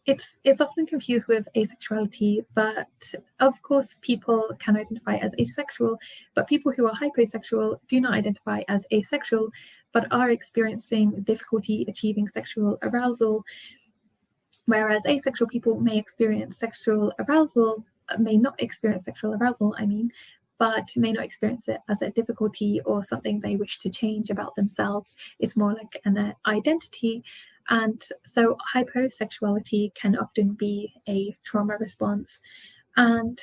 it's often confused with asexuality, but of course people can identify as asexual, but people who are hyposexual do not identify as asexual, but are experiencing difficulty achieving sexual arousal, whereas asexual people may not experience sexual arousal, but may not experience it as a difficulty or something they wish to change about themselves. It's more like an identity. And so hyposexuality can often be a trauma response. And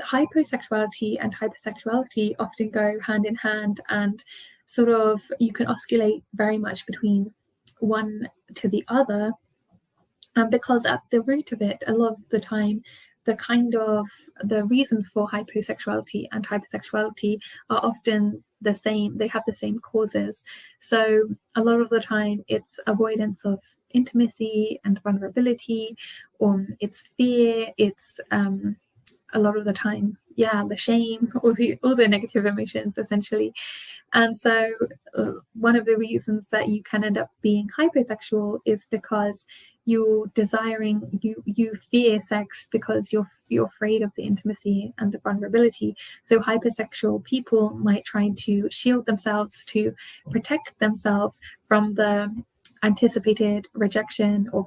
hyposexuality and hypersexuality often go hand in hand, and sort of you can oscillate very much between one to the other. Because at the root of it, a lot of the time, the reason for hyposexuality and hypersexuality are often the same. They have the same causes. So a lot of the time it's avoidance of intimacy and vulnerability, or it's fear, it's a lot of the time, the shame, all the negative emotions essentially. And so one of the reasons that you can end up being hyposexual is because you fear sex because you're afraid of the intimacy and the vulnerability. So hypersexual people might try to shield themselves to protect themselves from the anticipated rejection or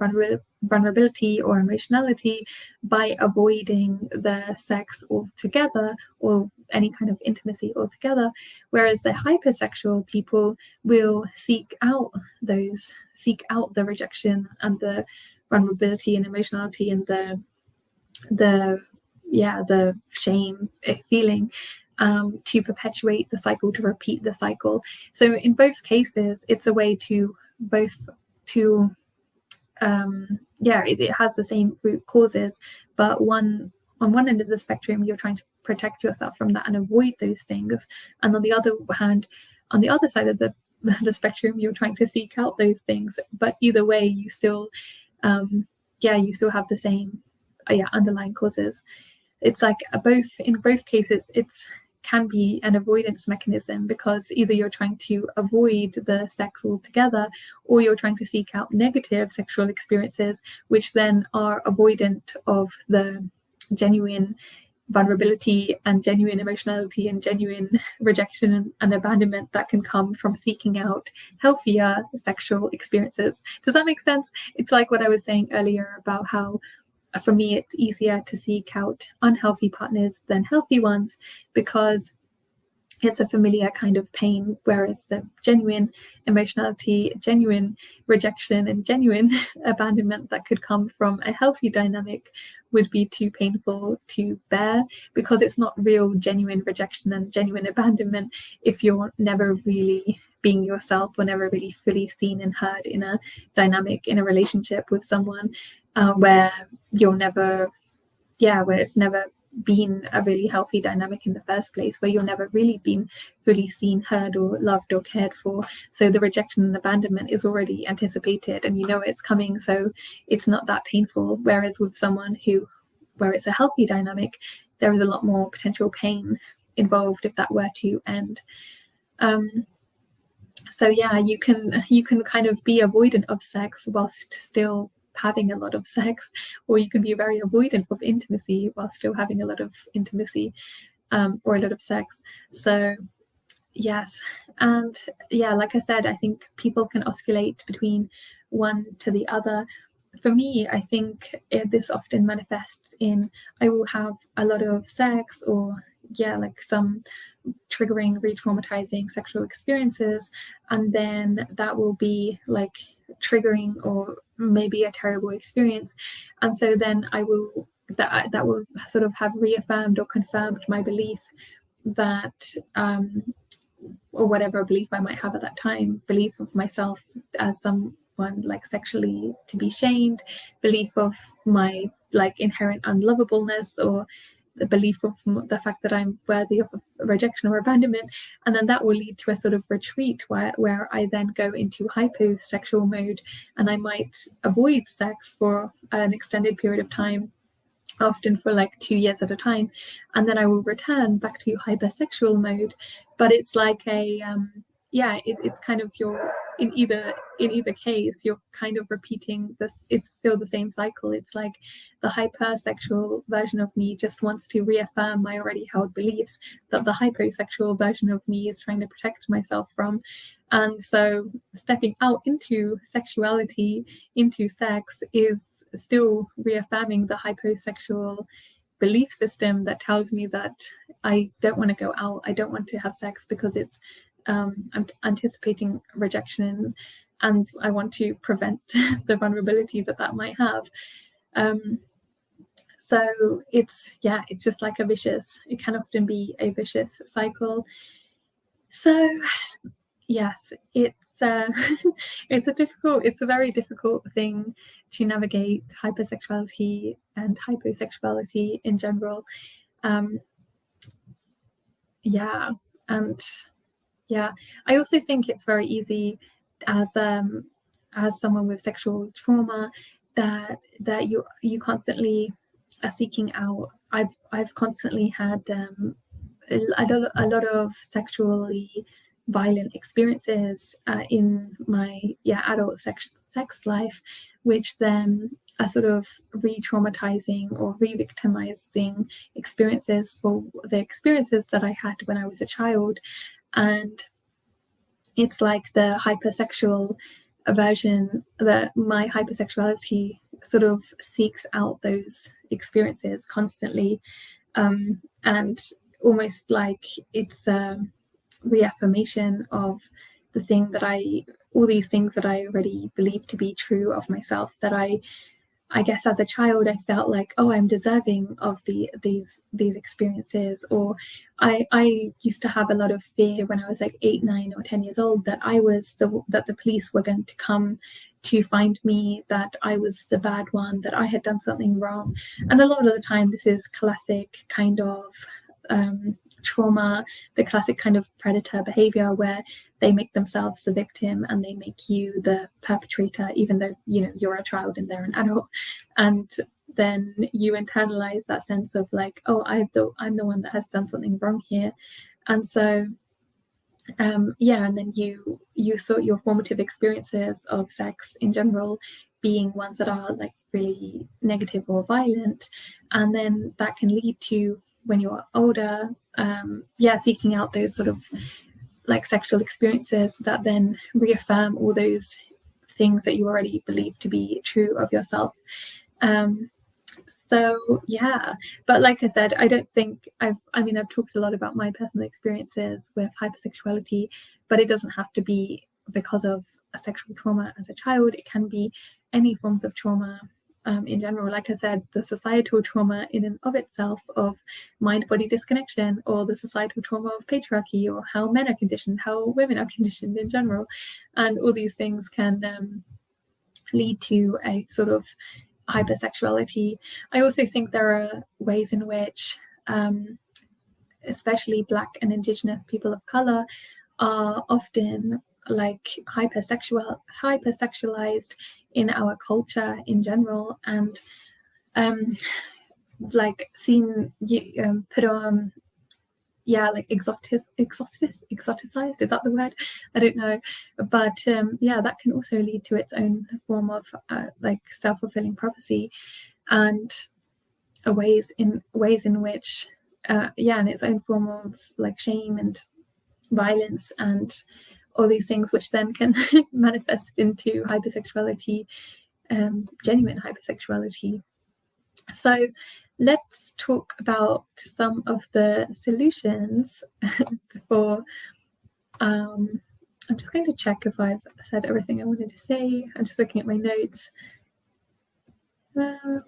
vulnerability or emotionality by avoiding the sex altogether or any kind of intimacy altogether, whereas the hypersexual people will seek out the rejection and the vulnerability and emotionality and the shame feeling to perpetuate the cycle, to repeat the cycle. So in both cases, it's a way it has the same root causes, but on one end of the spectrum you're trying to protect yourself from that and avoid those things, and on the other hand, on the other side of the spectrum, you're trying to seek out those things. But either way, you still have the same underlying causes. It's like in both cases it's can be an avoidance mechanism, because either you're trying to avoid the sex altogether, or you're trying to seek out negative sexual experiences, which then are avoidant of the genuine vulnerability and genuine emotionality and genuine rejection and abandonment that can come from seeking out healthier sexual experiences. Does that make sense? It's like what I was saying earlier about how for me it's easier to seek out unhealthy partners than healthy ones because it's a familiar kind of pain, whereas the genuine emotionality, genuine rejection, and genuine abandonment that could come from a healthy dynamic would be too painful to bear, because it's not real genuine rejection and genuine abandonment if you're never really being yourself or never really fully seen and heard in a dynamic, in a relationship with someone where it's never been a really healthy dynamic in the first place, where you're never really been fully seen, heard, or loved or cared for. So the rejection and abandonment is already anticipated and you know it's coming, so it's not that painful. Whereas with someone where it's a healthy dynamic, there is a lot more potential pain involved if that were to end. So yeah, you can kind of be avoidant of sex whilst still having a lot of sex, or you can be very avoidant of intimacy while still having a lot of intimacy or a lot of sex. So yes, and yeah, like I said, I think people can oscillate between one to the other. For me, I think this often manifests in I will have a lot of sex, or like some triggering, re-traumatizing sexual experiences, and then that will be like triggering or maybe a terrible experience, and so then that will sort of have reaffirmed or confirmed my belief that or whatever belief I might have at that time, belief of myself as someone like sexually to be shamed, belief of my like inherent unlovableness, or the belief of the fact that I'm worthy of rejection or abandonment. And then that will lead to a sort of retreat where I then go into hyposexual mode, and I might avoid sex for an extended period of time, often for like 2 years at a time, and then I will return back to hypersexual mode. But it's like it's kind of in either case you're kind of repeating this. It's still the same cycle. It's like the hypersexual version of me just wants to reaffirm my already held beliefs that the hyposexual version of me is trying to protect myself from. And so stepping out into sexuality, into sex, is still reaffirming the hyposexual belief system that tells me that I don't want to go out, I don't want to have sex because it's I'm anticipating rejection and I want to prevent the vulnerability that might have. So it's just like it can often be a vicious cycle. So yes, it's it's a very difficult thing to navigate hypersexuality and hyposexuality in general. I also think it's very easy as someone with sexual trauma that you constantly are seeking out. I've constantly had a lot of sexually violent experiences in my adult sex life, which then are sort of re-traumatizing or re-victimizing experiences for the experiences that I had when I was a child. And it's like the hypersexual version, that my hypersexuality sort of seeks out those experiences constantly, and almost like it's a reaffirmation of all these things that I already believe to be true of myself, that I guess as a child I felt like, oh, I'm deserving of these experiences. Or I used to have a lot of fear when I was like 8, 9 or 10 years old that that the police were going to come to find me, that I was the bad one, that I had done something wrong. And a lot of the time this is classic kind of trauma, the classic kind of predator behavior where they make themselves the victim and they make you the perpetrator, even though you're a child and they're an adult. And then you internalize that sense of like, oh, I'm the one that has done something wrong here. And so and then you sort your formative experiences of sex in general being ones that are like really negative or violent, and then that can lead to when you're older, seeking out those sort of like sexual experiences that then reaffirm all those things that you already believe to be true of yourself. So yeah, but like I said, I don't think I've talked a lot about my personal experiences with hypersexuality, but it doesn't have to be because of a sexual trauma as a child. It can be any forms of trauma in general. Like I said, the societal trauma in and of itself of mind-body disconnection, or the societal trauma of patriarchy, or how men are conditioned, how women are conditioned in general. And all these things can lead to a sort of hypersexuality. I also think there are ways in which especially Black and Indigenous people of color are often like hypersexualized in our culture in general, and like seen put on like exoticized, is that the word? I don't know, but that can also lead to its own form of like self-fulfilling prophecy, and ways in which and its own form of like shame and violence and all these things, which then can manifest into hypersexuality, genuine hypersexuality. So let's talk about some of the solutions before. I'm just going to check if I've said everything I wanted to say. I'm just looking at my notes. Yeah,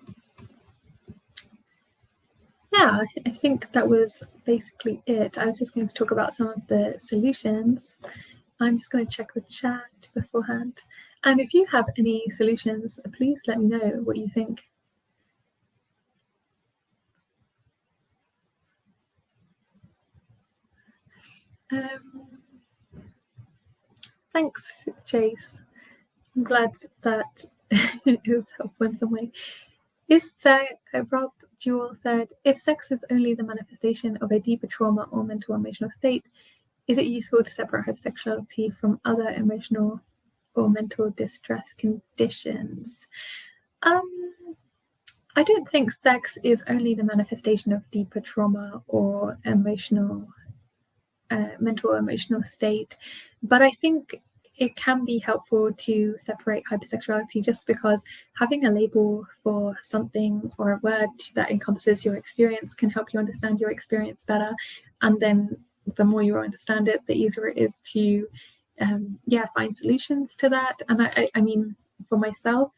I think that was basically it. I was just going to talk about some of the solutions. I'm just going to check the chat beforehand. And if you have any solutions, please let me know what you think. Thanks, Chase. I'm glad that it was helpful in some way. Rob Jewel said, if sex is only the manifestation of a deeper trauma or mental or emotional state, is it useful to separate hypersexuality from other emotional or mental distress conditions? I don't think sex is only the manifestation of deeper trauma or mental or emotional state, but I think it can be helpful to separate hypersexuality, just because having a label for something or a word that encompasses your experience can help you understand your experience better. And then the more you understand it, the easier it is to find solutions to that. And I mean, for myself,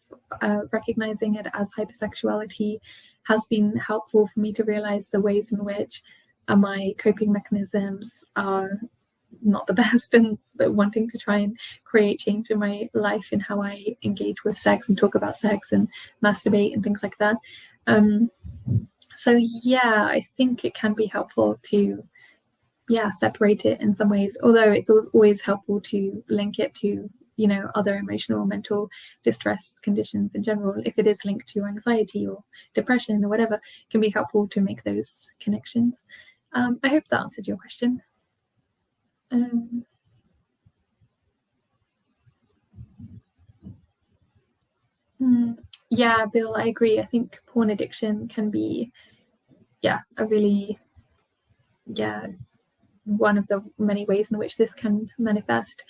recognizing it as hypersexuality has been helpful for me to realize the ways in which my coping mechanisms are not the best, and wanting to try and create change in my life in how I engage with sex and talk about sex and masturbate and things like that. So yeah, I think it can be helpful to separate it in some ways, although it's always helpful to link it to other emotional or mental distress conditions in general. If it is linked to anxiety or depression or whatever, it can be helpful to make those connections. I hope that answered your question. Yeah, Bill, I agree. I think porn addiction can be a really one of the many ways in which this can manifest,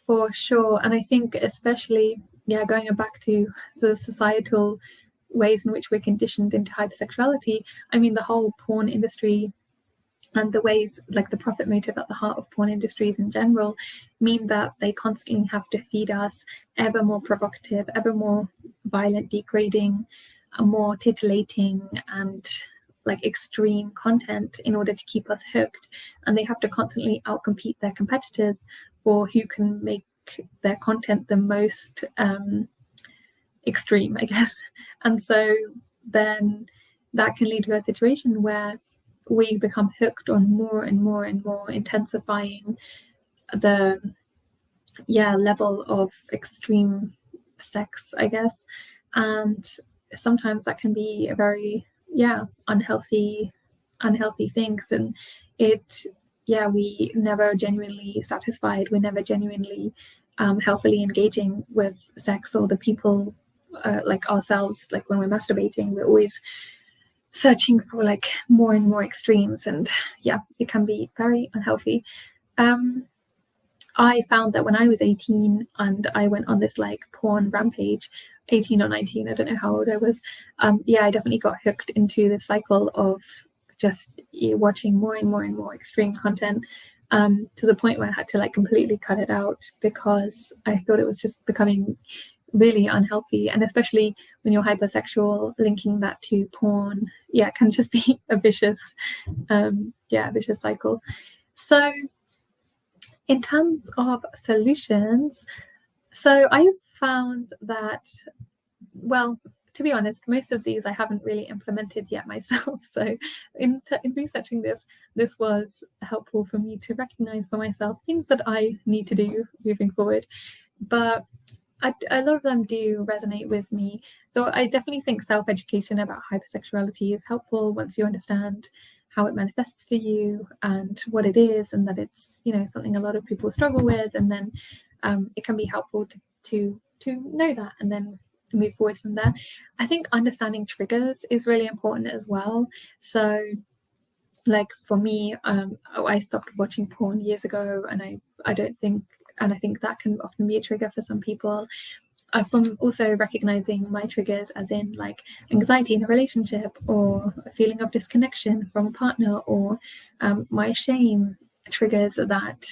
for sure. And I think especially going back to the societal ways in which we're conditioned into hypersexuality, I mean, the whole porn industry and the ways, like the profit motive at the heart of porn industries in general, mean that they constantly have to feed us ever more provocative, ever more violent, degrading, more titillating and like extreme content in order to keep us hooked. And they have to constantly outcompete their competitors for who can make their content the most extreme, I guess. And so then that can lead to a situation where we become hooked on more and more and more, intensifying the level of extreme sex, I guess. And sometimes that can be a very unhealthy things, and we never genuinely satisfied, we're never genuinely healthily engaging with sex or the people like ourselves. Like when we're masturbating, we're always searching for like more and more extremes, and yeah, it can be very unhealthy. I found that when I was 18 and I went on this like porn rampage, 18 or 19, I don't know how old I was, yeah, I definitely got hooked into this cycle of just watching more and more and more extreme content, to the point where I had to like completely cut it out because I thought it was just becoming really unhealthy. And especially when you're hypersexual, linking that to porn, yeah, it can just be a vicious vicious cycle. So in terms of solutions, so I found that, well, to be honest, most of these I haven't really implemented yet myself. So in researching this was helpful for me to recognize for myself things that I need to do moving forward. But a lot of them do resonate with me. So I definitely think self-education about hypersexuality is helpful once you understand how it manifests for you and what it is, and that it's, you know, something a lot of people struggle with, and then it can be helpful to know that and then move forward from there. I think understanding triggers is really important as well. So like for me, I stopped watching porn years ago, and I don't think, and I think that can often be a trigger for some people. From also recognizing my triggers, as in like anxiety in a relationship, or a feeling of disconnection from a partner, or my shame triggers that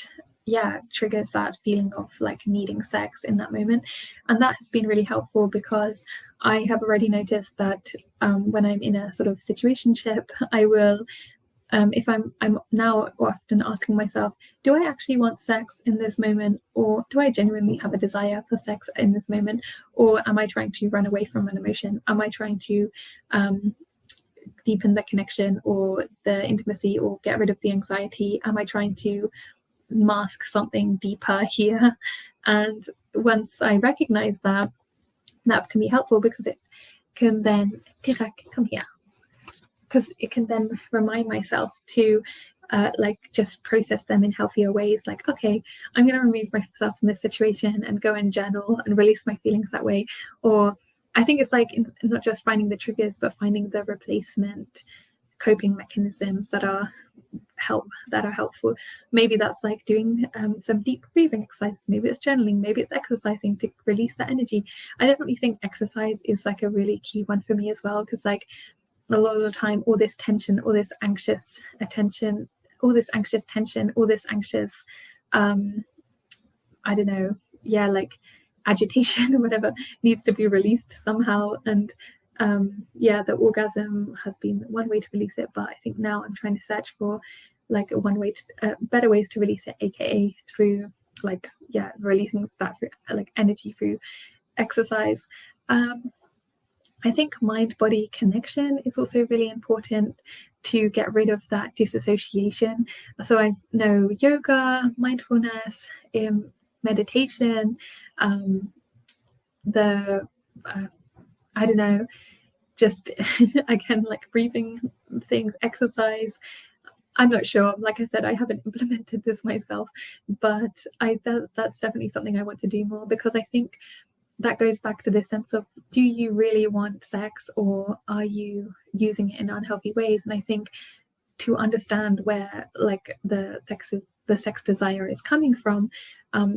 feeling of like needing sex in that moment. And that has been really helpful because I have already noticed that when I'm in a sort of situationship, I will if I'm now often asking myself, do I actually want sex in this moment, or do I genuinely have a desire for sex in this moment, or am I trying to run away from an emotion? Am I trying to deepen the connection or the intimacy, or get rid of the anxiety? Am I trying to mask something deeper here? And once I recognize that, that can be helpful because it can then come here. Because it can then remind myself to like just process them in healthier ways. Like, okay, I'm going to remove myself from this situation and go and journal and release my feelings that way. Or I think it's like not just finding the triggers, but finding the replacement coping mechanisms that are helpful. Maybe that's like doing some deep breathing exercises. Maybe it's journaling. Maybe it's exercising to release that energy. I definitely think exercise is like a really key one for me as well, because like a lot of the time, all this tension, all this anxious attention, all this anxious tension, all this anxious I don't know, yeah, like agitation or whatever needs to be released somehow. And yeah, the orgasm has been one way to release it, but I think now I'm trying to search for like one way to better ways to release it, aka through like, yeah, releasing that through like energy through exercise. I think mind-body connection is also really important to get rid of that disassociation. So I know yoga, mindfulness, meditation, I don't know, just again, like breathing things, exercise. I'm not sure. Like I said, I haven't implemented this myself, but that's definitely something I want to do more, because I think that goes back to this sense of, do you really want sex, or are you using it in unhealthy ways? And I think to understand where like the sex desire is coming from,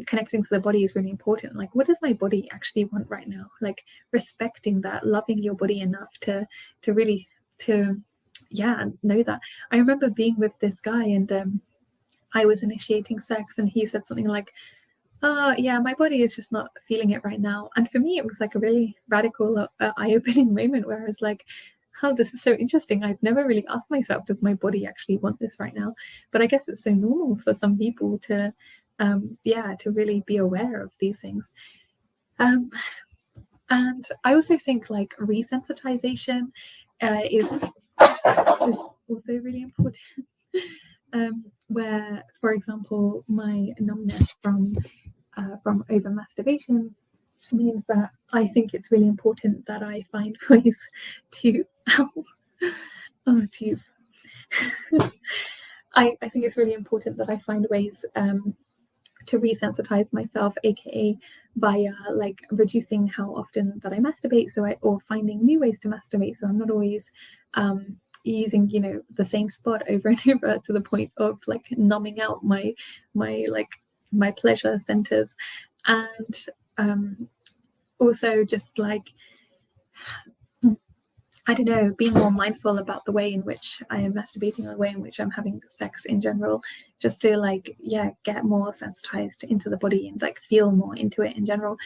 connecting to the body is really important. Like, what does my body actually want right now? Like respecting that, loving your body enough to really know that. I remember being with this guy, and I was initiating sex, and he said something like, oh yeah, my body is just not feeling it right now. And for me, it was like a really radical, eye-opening moment where I was like, oh, this is so interesting. I've never really asked myself, does my body actually want this right now? But I guess it's so normal for some people to really be aware of these things. And I also think like resensitization is also really important. Where, for example, my numbness from over masturbation means that I think it's really important that I find ways to oh geez I think it's really important that I find ways to resensitize myself, aka via like reducing how often that I masturbate, or finding new ways to masturbate, so I'm not always using, you know, the same spot over and over to the point of like numbing out my pleasure centers. And also just like, I don't know, being more mindful about the way in which I am masturbating, or the way in which I'm having sex in general, just to like, yeah, get more sensitized into the body and like feel more into it in general.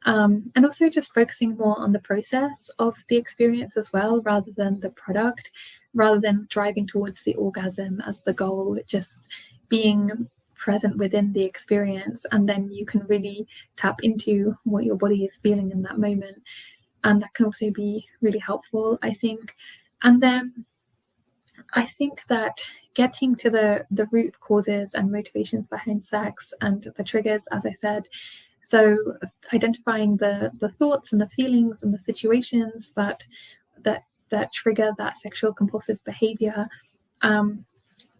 And also just focusing more on the process of the experience as well, rather than the product, rather than driving towards the orgasm as the goal, just being present within the experience, and then you can really tap into what your body is feeling in that moment. And that can also be really helpful, I think. And then I think that getting to the root causes and motivations behind sex and the triggers, as I said, so identifying the thoughts and the feelings and the situations that trigger that sexual compulsive behavior, and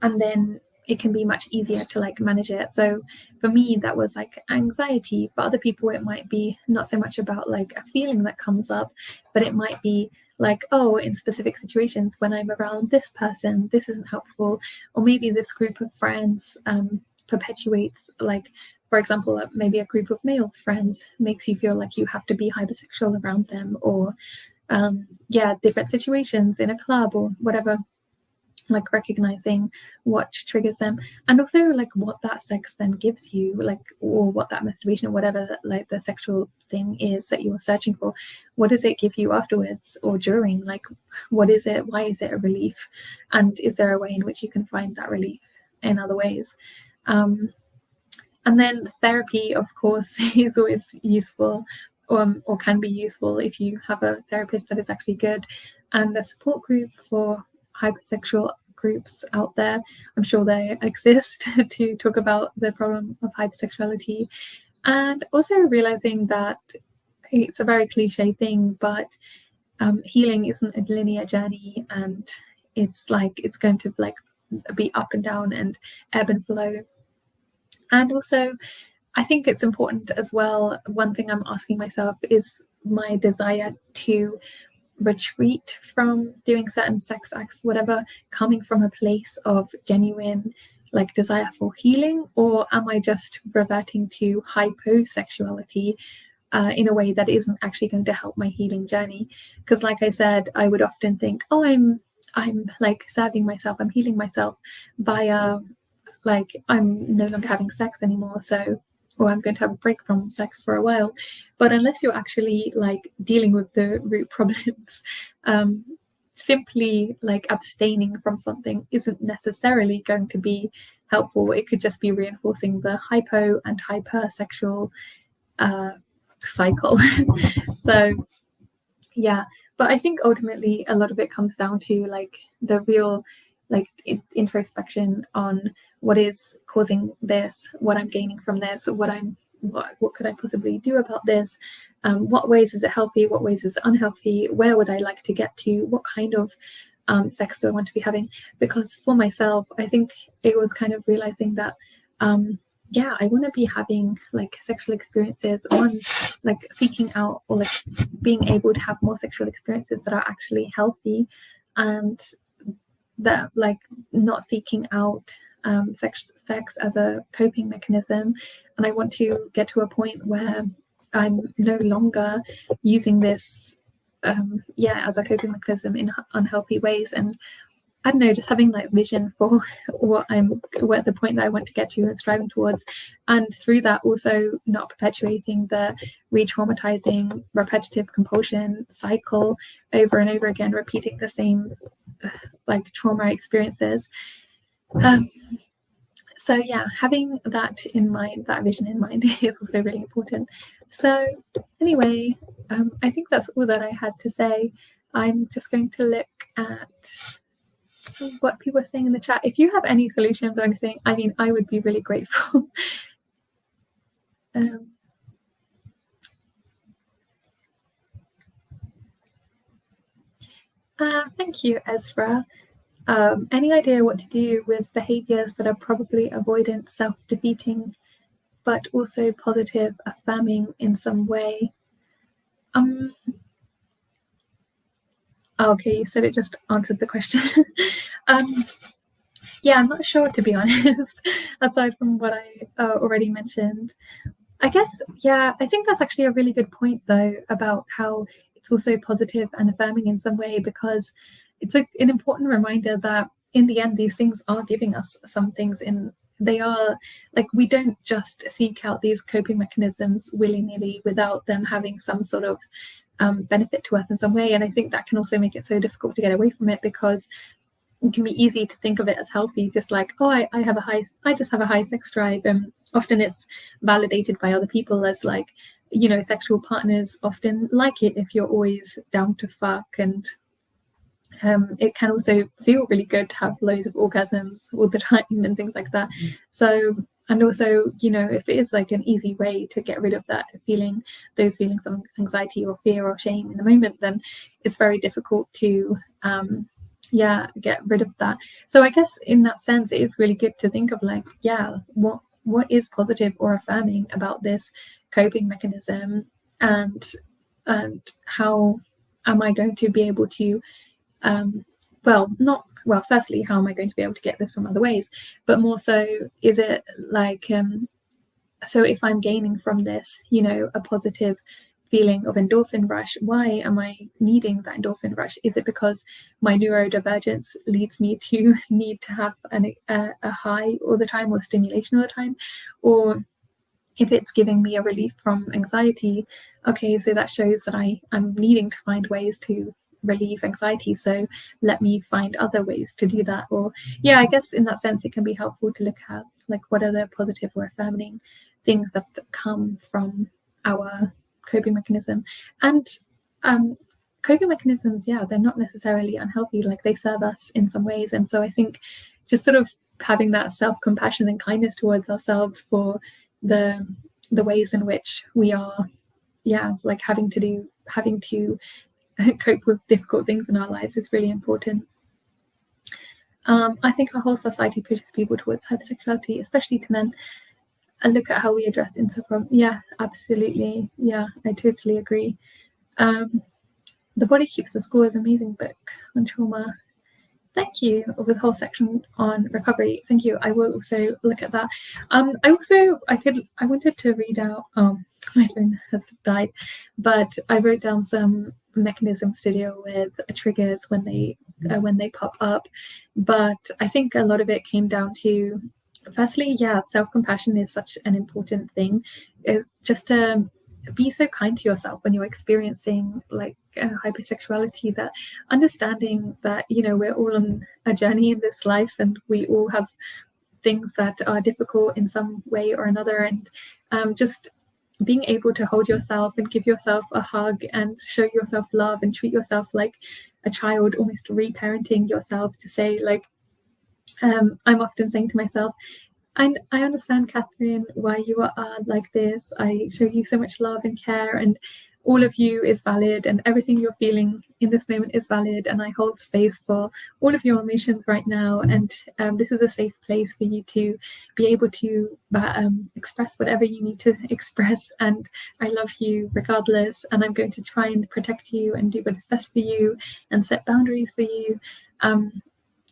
then it can be much easier to like manage it. So for me, that was like anxiety. For other people, it might be not so much about like a feeling that comes up, but it might be like, oh, in specific situations when I'm around this person, this isn't helpful. Or maybe this group of friends perpetuates, like, for example, maybe a group of male friends makes you feel like you have to be hypersexual around them, or different situations in a club or whatever, like recognizing what triggers them, and also like what that sex then gives you, like, or what that masturbation or whatever that, like, the sexual thing is that you're searching for, what does it give you afterwards or during? Like, what is it? Why is it a relief? And is there a way in which you can find that relief in other ways? And then therapy, of course, is always useful, or can be useful if you have a therapist that is actually good, and a support group for hypersexual groups out there. I'm sure they exist to talk about the problem of hypersexuality. And also realizing that it's a very cliche thing, but healing isn't a linear journey, and it's like it's going to like be up and down and ebb and flow. And also, I think it's important as well, one thing I'm asking myself is my desire to retreat from doing certain sex acts, whatever, coming from a place of genuine like desire for healing, or am I just reverting to hyposexuality in a way that isn't actually going to help my healing journey? Because like I said, I would often think, oh, I'm like serving myself, I'm healing myself via like I'm no longer having sex anymore, so, or I'm going to have a break from sex for a while. But unless you're actually like dealing with the root problems, simply like abstaining from something isn't necessarily going to be helpful. It could just be reinforcing the hypo and hypersexual cycle. So yeah, but I think ultimately a lot of it comes down to like the real like introspection on what is causing this, what I'm gaining from this, what could I possibly do about this, what ways is it healthy, what ways is it unhealthy, where would I like to get to, what kind of sex do I want to be having? Because for myself, I think it was kind of realizing that I want to be having like sexual experiences, like seeking out or like being able to have more sexual experiences that are actually healthy, and that like not seeking out sex as a coping mechanism. And I want to get to a point where I'm no longer using this as a coping mechanism in unhealthy ways. And I don't know, just having like vision for what the point that I want to get to and striving towards, and through that also not perpetuating the re-traumatizing repetitive compulsion cycle over and over again, repeating the same like trauma experiences. So yeah, having that in mind, that vision in mind, is also really important. So anyway, I think that's all that I had to say. I'm just going to look at what people are saying in the chat. If you have any solutions or anything, I mean, I would be really grateful. Thank you, Ezra. Any idea what to do with behaviors that are probably avoidant, self-defeating but also positive, affirming in some way. Okay, you said it just answered the question. Yeah, I'm not sure, to be honest, aside from what I already mentioned. I guess, yeah, I think that's actually a really good point, though, about how it's also positive and affirming in some way, because it's an important reminder that in the end, these things are giving us some things they are like, we don't just seek out these coping mechanisms willy-nilly without them having some sort of benefit to us in some way. And I think that can also make it so difficult to get away from it, because it can be easy to think of it as healthy, just like, oh, I just have a high sex drive, and often it's validated by other people as like, you know, sexual partners often like it if you're always down to fuck, and it can also feel really good to have loads of orgasms all the time and things like that. So, and also, you know, if it is like an easy way to get rid of that feeling, those feelings of anxiety or fear or shame in the moment, then it's very difficult to get rid of that. So I guess in that sense, it's really good to think of like, yeah, what is positive or affirming about this coping mechanism, and how am I going to be able to firstly, how am I going to be able to get this from other ways, but more so, is it like so if I'm gaining from this, you know, a positive feeling of endorphin rush, why am I needing that endorphin rush? Is it because my neurodivergence leads me to need to have a high all the time, or stimulation all the time? Or if it's giving me a relief from anxiety, okay, so that shows that I'm needing to find ways to relieve anxiety, so let me find other ways to do that. Or yeah, I guess in that sense it can be helpful to look at like, what are the positive or affirming things that come from our coping mechanism. And coping mechanisms, yeah, they're not necessarily unhealthy, like they serve us in some ways. And so I think just sort of having that self-compassion and kindness towards ourselves for the ways in which we are like having to cope with difficult things in our lives is really important. I think our whole society pushes people towards hypersexuality, especially to men. And look at how we address insufferable. Yeah, absolutely. Yeah, I totally agree. The Body Keeps the Score is an amazing book on trauma. Thank you, with the whole section on recovery. Thank you. I will also look at that. I wanted to read out. My phone has died, but I wrote down some mechanisms to deal with triggers when they pop up. But I think a lot of it came down to, firstly, self-compassion is such an important thing. Just to be so kind to yourself when you're experiencing like hypersexuality, that understanding that, you know, we're all on a journey in this life, and we all have things that are difficult in some way or another, and just being able to hold yourself and give yourself a hug and show yourself love and treat yourself like a child, almost reparenting yourself, to say like, I'm often saying to myself, I understand, Kathrin, why you are like this. I show you so much love and care, and all of you is valid, and everything you're feeling in this moment is valid, and I hold space for all of your emotions right now, and this is a safe place for you to be able to express whatever you need to express, and I love you regardless, and I'm going to try and protect you and do what is best for you and set boundaries for you.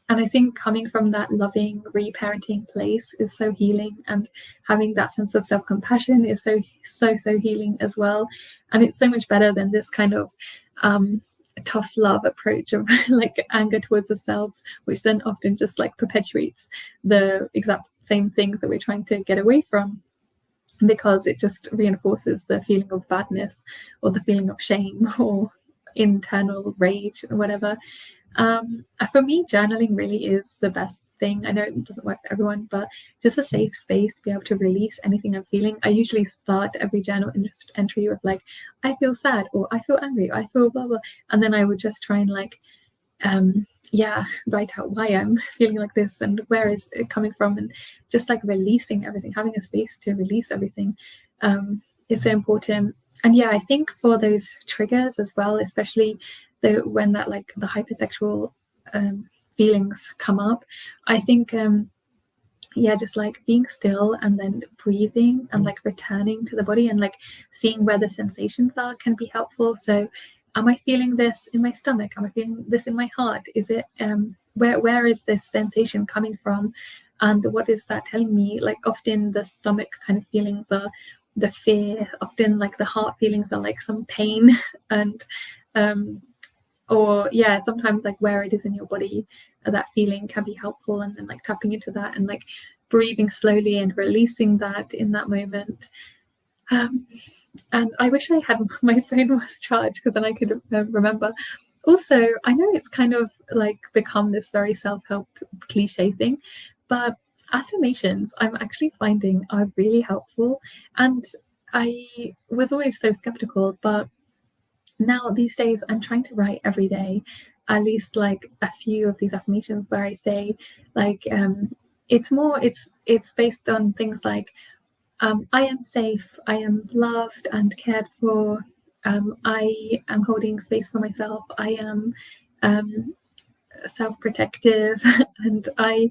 And I think coming from that loving, reparenting place is so healing, and having that sense of self-compassion is so healing as well. And it's so much better than this kind of tough love approach of like anger towards ourselves, which then often just like perpetuates the exact same things that we're trying to get away from, because it just reinforces the feeling of badness or the feeling of shame or internal rage or whatever. For me, journaling really is the best thing. I know it doesn't work for everyone, but just a safe space to be able to release anything I'm feeling. I usually start every journal entry with like, I feel sad, or I feel angry, or I feel blah blah, and then I would just try and like write out why I'm feeling like this and where is it coming from, and just like releasing everything, having a space to release everything is so important. And I think for those triggers as well, especially when that like the hypersexual feelings come up, I think just like being still and then breathing and like returning to the body and like seeing where the sensations are can be helpful. So am I feeling this in my stomach? Am I feeling this in my heart? Is it where is this sensation coming from, and what is that telling me? Like often the stomach kind of feelings are the fear, often like the heart feelings are like some pain and or sometimes like where it is in your body, that feeling can be helpful, and then like tapping into that and like breathing slowly and releasing that in that moment. And I wish I had my phone was charged, because then I could remember. Also, I know it's kind of like become this very self-help cliche thing, but affirmations I'm actually finding are really helpful. And I was always so skeptical, but now these days I'm trying to write every day at least like a few of these affirmations where I say like it's based on things like I am safe, I am loved and cared for, I am holding space for myself, I am self-protective and I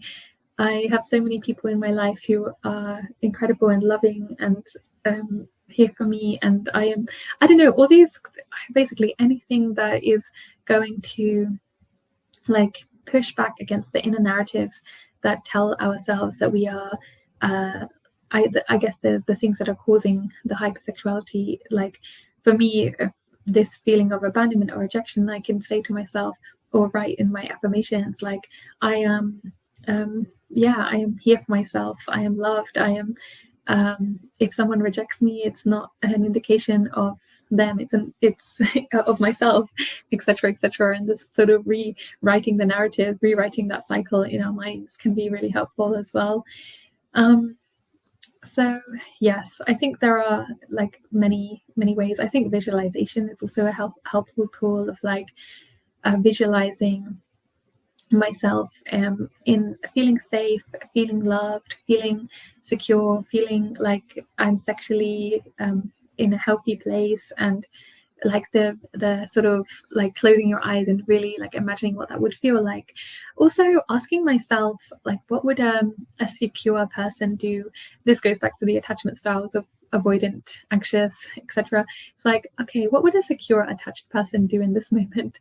have so many people in my life who are incredible and loving and here for me, and I don't know, all these, basically anything that is going to like push back against the inner narratives that tell ourselves that we are I guess the things that are causing the hypersexuality. Like for me, this feeling of abandonment or rejection, I can say to myself or write in my affirmations like I am I am here for myself, I am loved, I am if someone rejects me, it's not an indication of them, it's of myself, etc., etc. And this sort of rewriting the narrative, rewriting that cycle in our minds can be really helpful as well. So yes, I think there are like many ways. I think visualization is also a helpful tool of like visualizing myself in feeling safe, feeling loved, feeling secure, feeling like I'm sexually in a healthy place, and like the sort of like closing your eyes and really like imagining what that would feel like. Also asking myself like what would a secure person do. This goes back to the attachment styles of avoidant, anxious, etc. It's like, okay, what would a secure attached person do in this moment?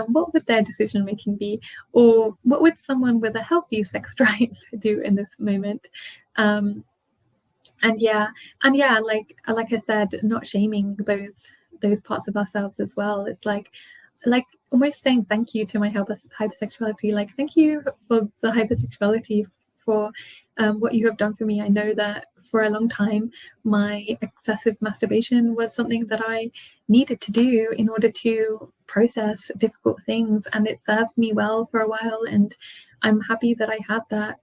What would their decision making be? Or what would someone with a healthy sex drive do in this moment? And like I said, not shaming those parts of ourselves as well. It's like almost saying thank you to my hypersexuality. Like, thank you for the hypersexuality, for what you have done for me. I know that for a long time my excessive masturbation was something that I needed to do in order to process difficult things, and it served me well for a while, and I'm happy that I had that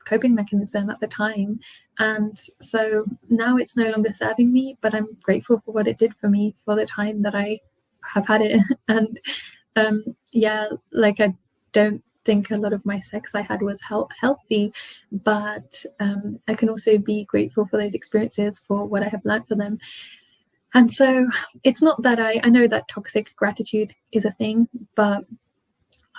coping mechanism at the time. And so now it's no longer serving me, but I'm grateful for what it did for me for the time that I have had it. And like I don't think a lot of my sex I had was healthy, but I can also be grateful for those experiences, for what I have learned from them. And so it's not that I know that toxic gratitude is a thing, but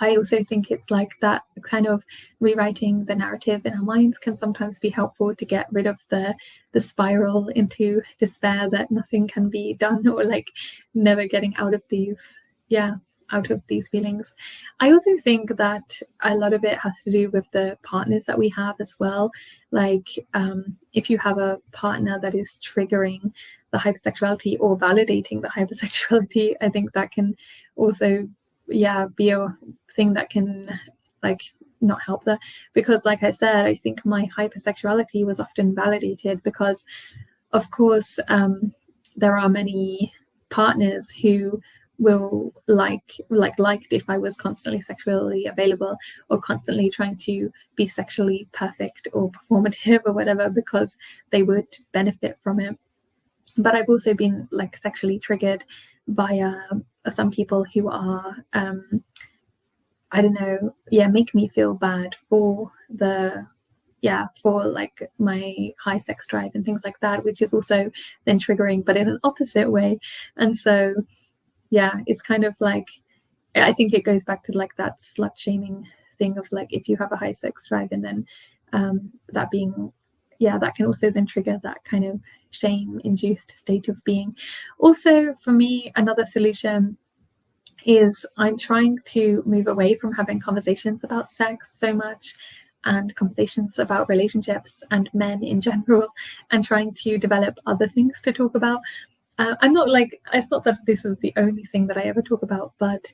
I also think it's like that kind of rewriting the narrative in our minds can sometimes be helpful to get rid of the spiral into despair that nothing can be done, or like never getting out of these feelings. I also think that a lot of it has to do with the partners that we have as well. Like if you have a partner that is triggering the hypersexuality or validating the hypersexuality, I think that can also be a thing that can like not help that. Because like I said, I think my hypersexuality was often validated because of course there are many partners who will liked if I was constantly sexually available or constantly trying to be sexually perfect or performative or whatever, because they would benefit from it. But I've also been like sexually triggered by some people who are I don't know, make me feel bad for for like my high sex drive and things like that, which is also then triggering, but in an opposite way. And so it's kind of like, I think it goes back to like that slut shaming thing of like, if you have a high sex drive and then that being, that can also then trigger that kind of shame-induced state of being. Also, for me, another solution is I'm trying to move away from having conversations about sex so much and conversations about relationships and men in general, and trying to develop other things to talk about. I'm not like, it's not that this is the only thing that I ever talk about, but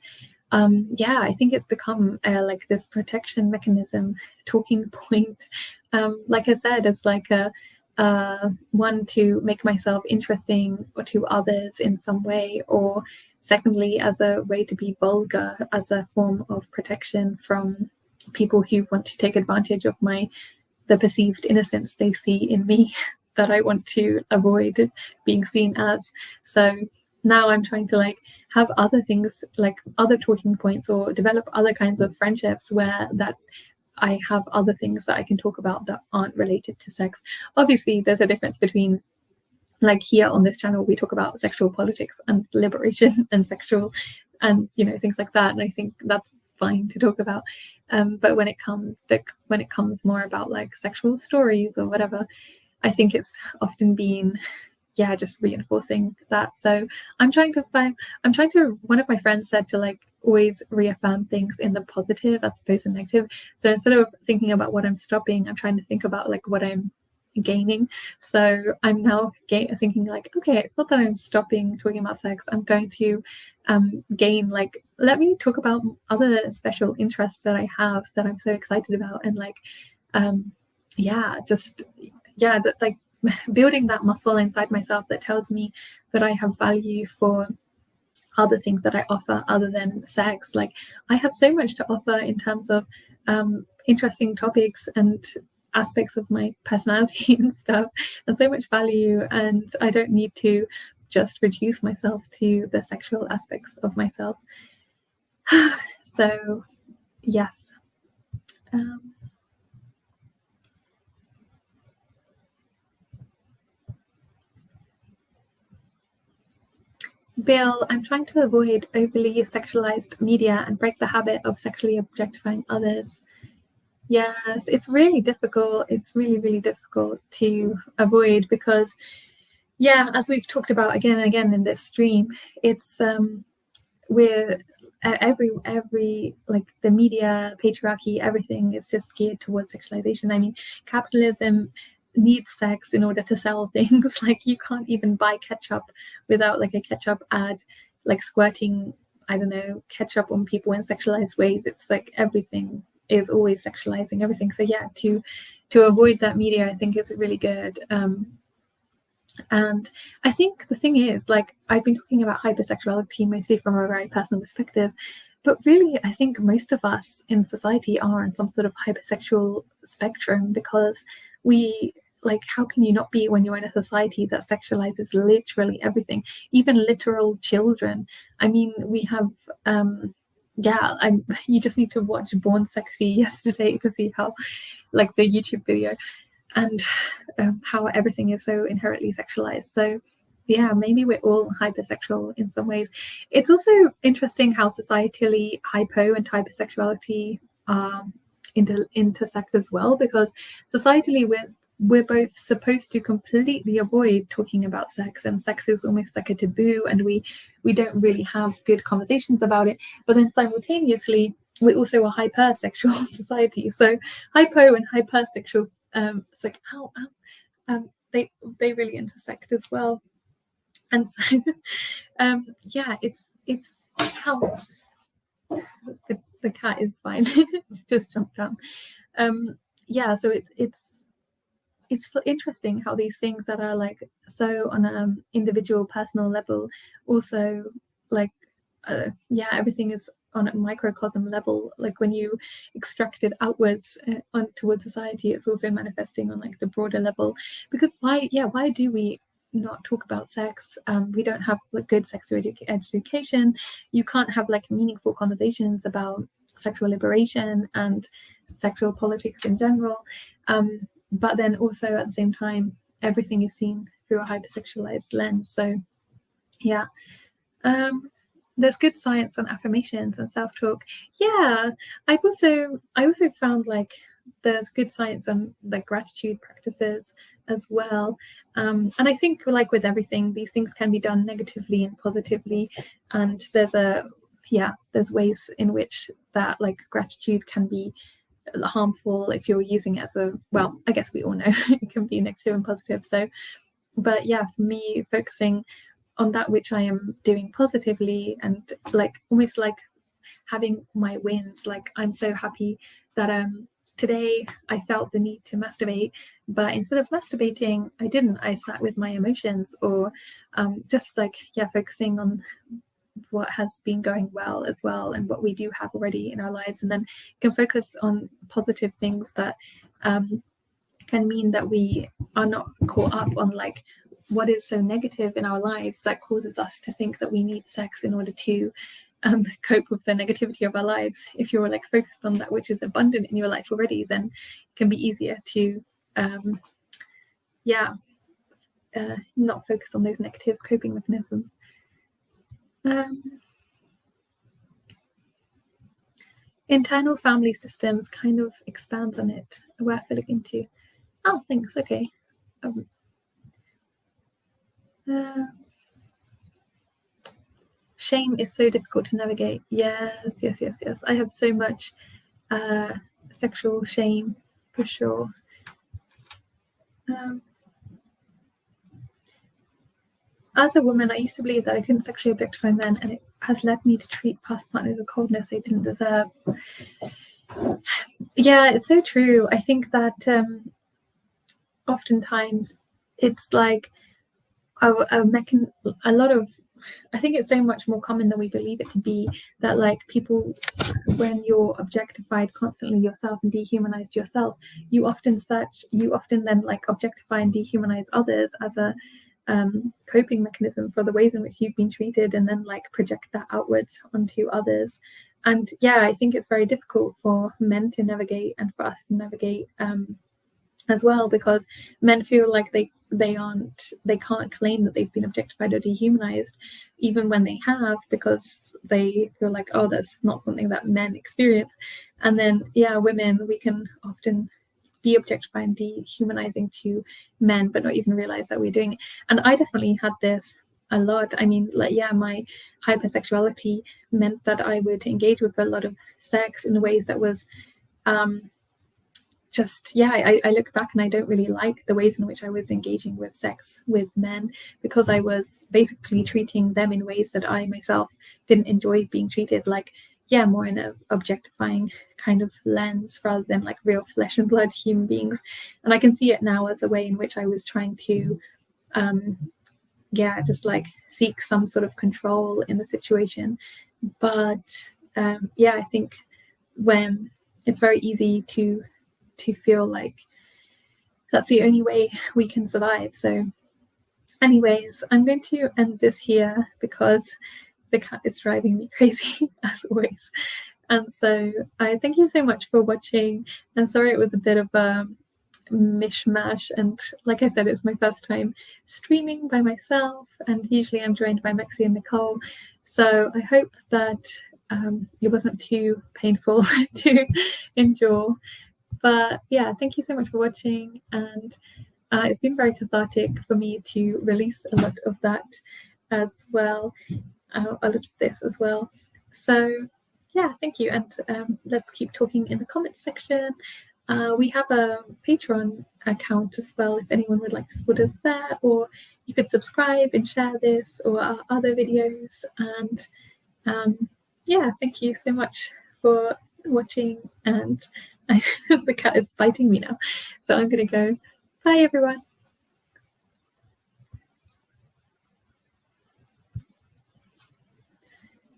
I think it's become like this protection mechanism, talking point. Like I said, it's like a one, to make myself interesting or to others in some way, or secondly, as a way to be vulgar, as a form of protection from people who want to take advantage of the perceived innocence they see in me that I want to avoid being seen as. So now I'm trying to like have other things, like other talking points, or develop other kinds of friendships where that I have other things that I can talk about that aren't related to sex. Obviously, there's a difference between, like here on this channel, we talk about sexual politics and liberation and sexual and, things like that. And I think that's fine to talk about. But when it comes more about like sexual stories or whatever, I think it's often been, just reinforcing that. So I'm trying to, one of my friends said to like always reaffirm things in the positive as opposed to negative. So instead of thinking about what I'm stopping, I'm trying to think about like what I'm gaining. So I'm now thinking like, okay, it's not that I'm stopping talking about sex, I'm going to gain, like, let me talk about other special interests that I have that I'm so excited about, and like like building that muscle inside myself that tells me that I have value for other things that I offer other than sex. Like I have so much to offer in terms of interesting topics and aspects of my personality and stuff, and so much value, and I don't need to just reduce myself to the sexual aspects of myself. So yes. Bill, I'm trying to avoid overly sexualized media and break the habit of sexually objectifying others. Yes, it's really difficult. It's really, really difficult to avoid because, as we've talked about again and again in this stream, it's we're every like the media, patriarchy, everything is just geared towards sexualization. I mean, capitalism needs sex in order to sell things. Like you can't even buy ketchup without like a ketchup ad like squirting, I don't know, ketchup on people in sexualized ways. It's like everything is always sexualizing everything. So to avoid that media, I think it's really good. And I think the thing is, like, I've been talking about hypersexuality mostly from a very personal perspective, but really I think most of us in society are on some sort of hypersexual spectrum, because how can you not be when you're in a society that sexualizes literally everything, even literal children? I mean, we have you just need to watch Born Sexy yesterday to see how, like, the YouTube video, and how everything is so inherently sexualized. So maybe we're all hypersexual in some ways. It's also interesting how societally hypo and hypersexuality intersect as well, because societally we're both supposed to completely avoid talking about sex, and sex is almost like a taboo, and we don't really have good conversations about it. But then simultaneously, we're also a hypersexual society. So hypo and hypersexual, it's like they really intersect as well. And so it's how the cat is fine. It's just jumped down. So it's interesting how these things that are like so on an individual personal level also like everything is on a microcosm level. Like when you extract it outwards towards society, it's also manifesting on like the broader level. Because why do we not talk about sex? We don't have like good sex education. You can't have like meaningful conversations about sexual liberation and sexual politics in general. But then also at the same time, everything is seen through a hypersexualized lens. So there's good science on affirmations and self-talk. I also found like there's good science on like gratitude practices as well. And I think, like with everything, these things can be done negatively and positively, and there's ways in which that like gratitude can be harmful if you're using it as a, well, I guess we all know it can be negative and positive. So, but yeah, for me, focusing on that which I am doing positively, and like almost like having my wins. Like, I'm so happy that today I felt the need to masturbate, but instead of masturbating, I didn't. I sat with my emotions, or just like, yeah, focusing on what has been going well as well, and what we do have already in our lives, and then can focus on positive things that can mean that we are not caught up on like what is so negative in our lives that causes us to think that we need sex in order to cope with the negativity of our lives. If you're like focused on that which is abundant in your life already, then it can be easier to not focus on those negative coping mechanisms. Internal family systems kind of expands on it, worth a look into. Oh, thanks. Okay. Shame is so difficult to navigate. Yes. I have so much sexual shame, for sure. As a woman, I used to believe that I couldn't sexually objectify men, and it has led me to treat past partners with coldness they didn't deserve. Yeah, it's so true. I think that oftentimes it's like a lot of, I think it's so much more common than we believe it to be, that like people, when you're objectified constantly yourself and dehumanized yourself, you often then like objectify and dehumanize others as a coping mechanism for the ways in which you've been treated, and then like project that outwards onto others. And yeah, I think it's very difficult for men to navigate, and for us to navigate as well, because men feel like they can't claim that they've been objectified or dehumanized, even when they have, because they feel like, oh, that's not something that men experience. And then women, we can often be objectifying and dehumanizing to men, but not even realize that we're doing it. And I definitely had this a lot. I mean, like, my hypersexuality meant that I would engage with a lot of sex in ways that was I look back and I don't really like the ways in which I was engaging with sex with men, because I was basically treating them in ways that I myself didn't enjoy being treated, like more in an objectifying kind of lens rather than like real flesh and blood human beings. And I can see it now as a way in which I was trying to just like seek some sort of control in the situation. But I think when it's very easy to feel like that's the only way we can survive. So anyways, I'm going to end this here because the cat is driving me crazy as always. And so I thank you so much for watching, and sorry it was a bit of a mishmash, and like I said, it's my first time streaming by myself, and usually I'm joined by Mexie and Nicole, so I hope that it wasn't too painful to endure. But thank you so much for watching, and it's been very cathartic for me to release a lot of that as well, a lot of this as well. So thank you, and let's keep talking in the comments section. We have a Patreon account as well, if anyone would like to support us there, or you could subscribe and share this or our other videos. And thank you so much for watching, and the cat is biting me now, so I'm gonna go. Bye everyone.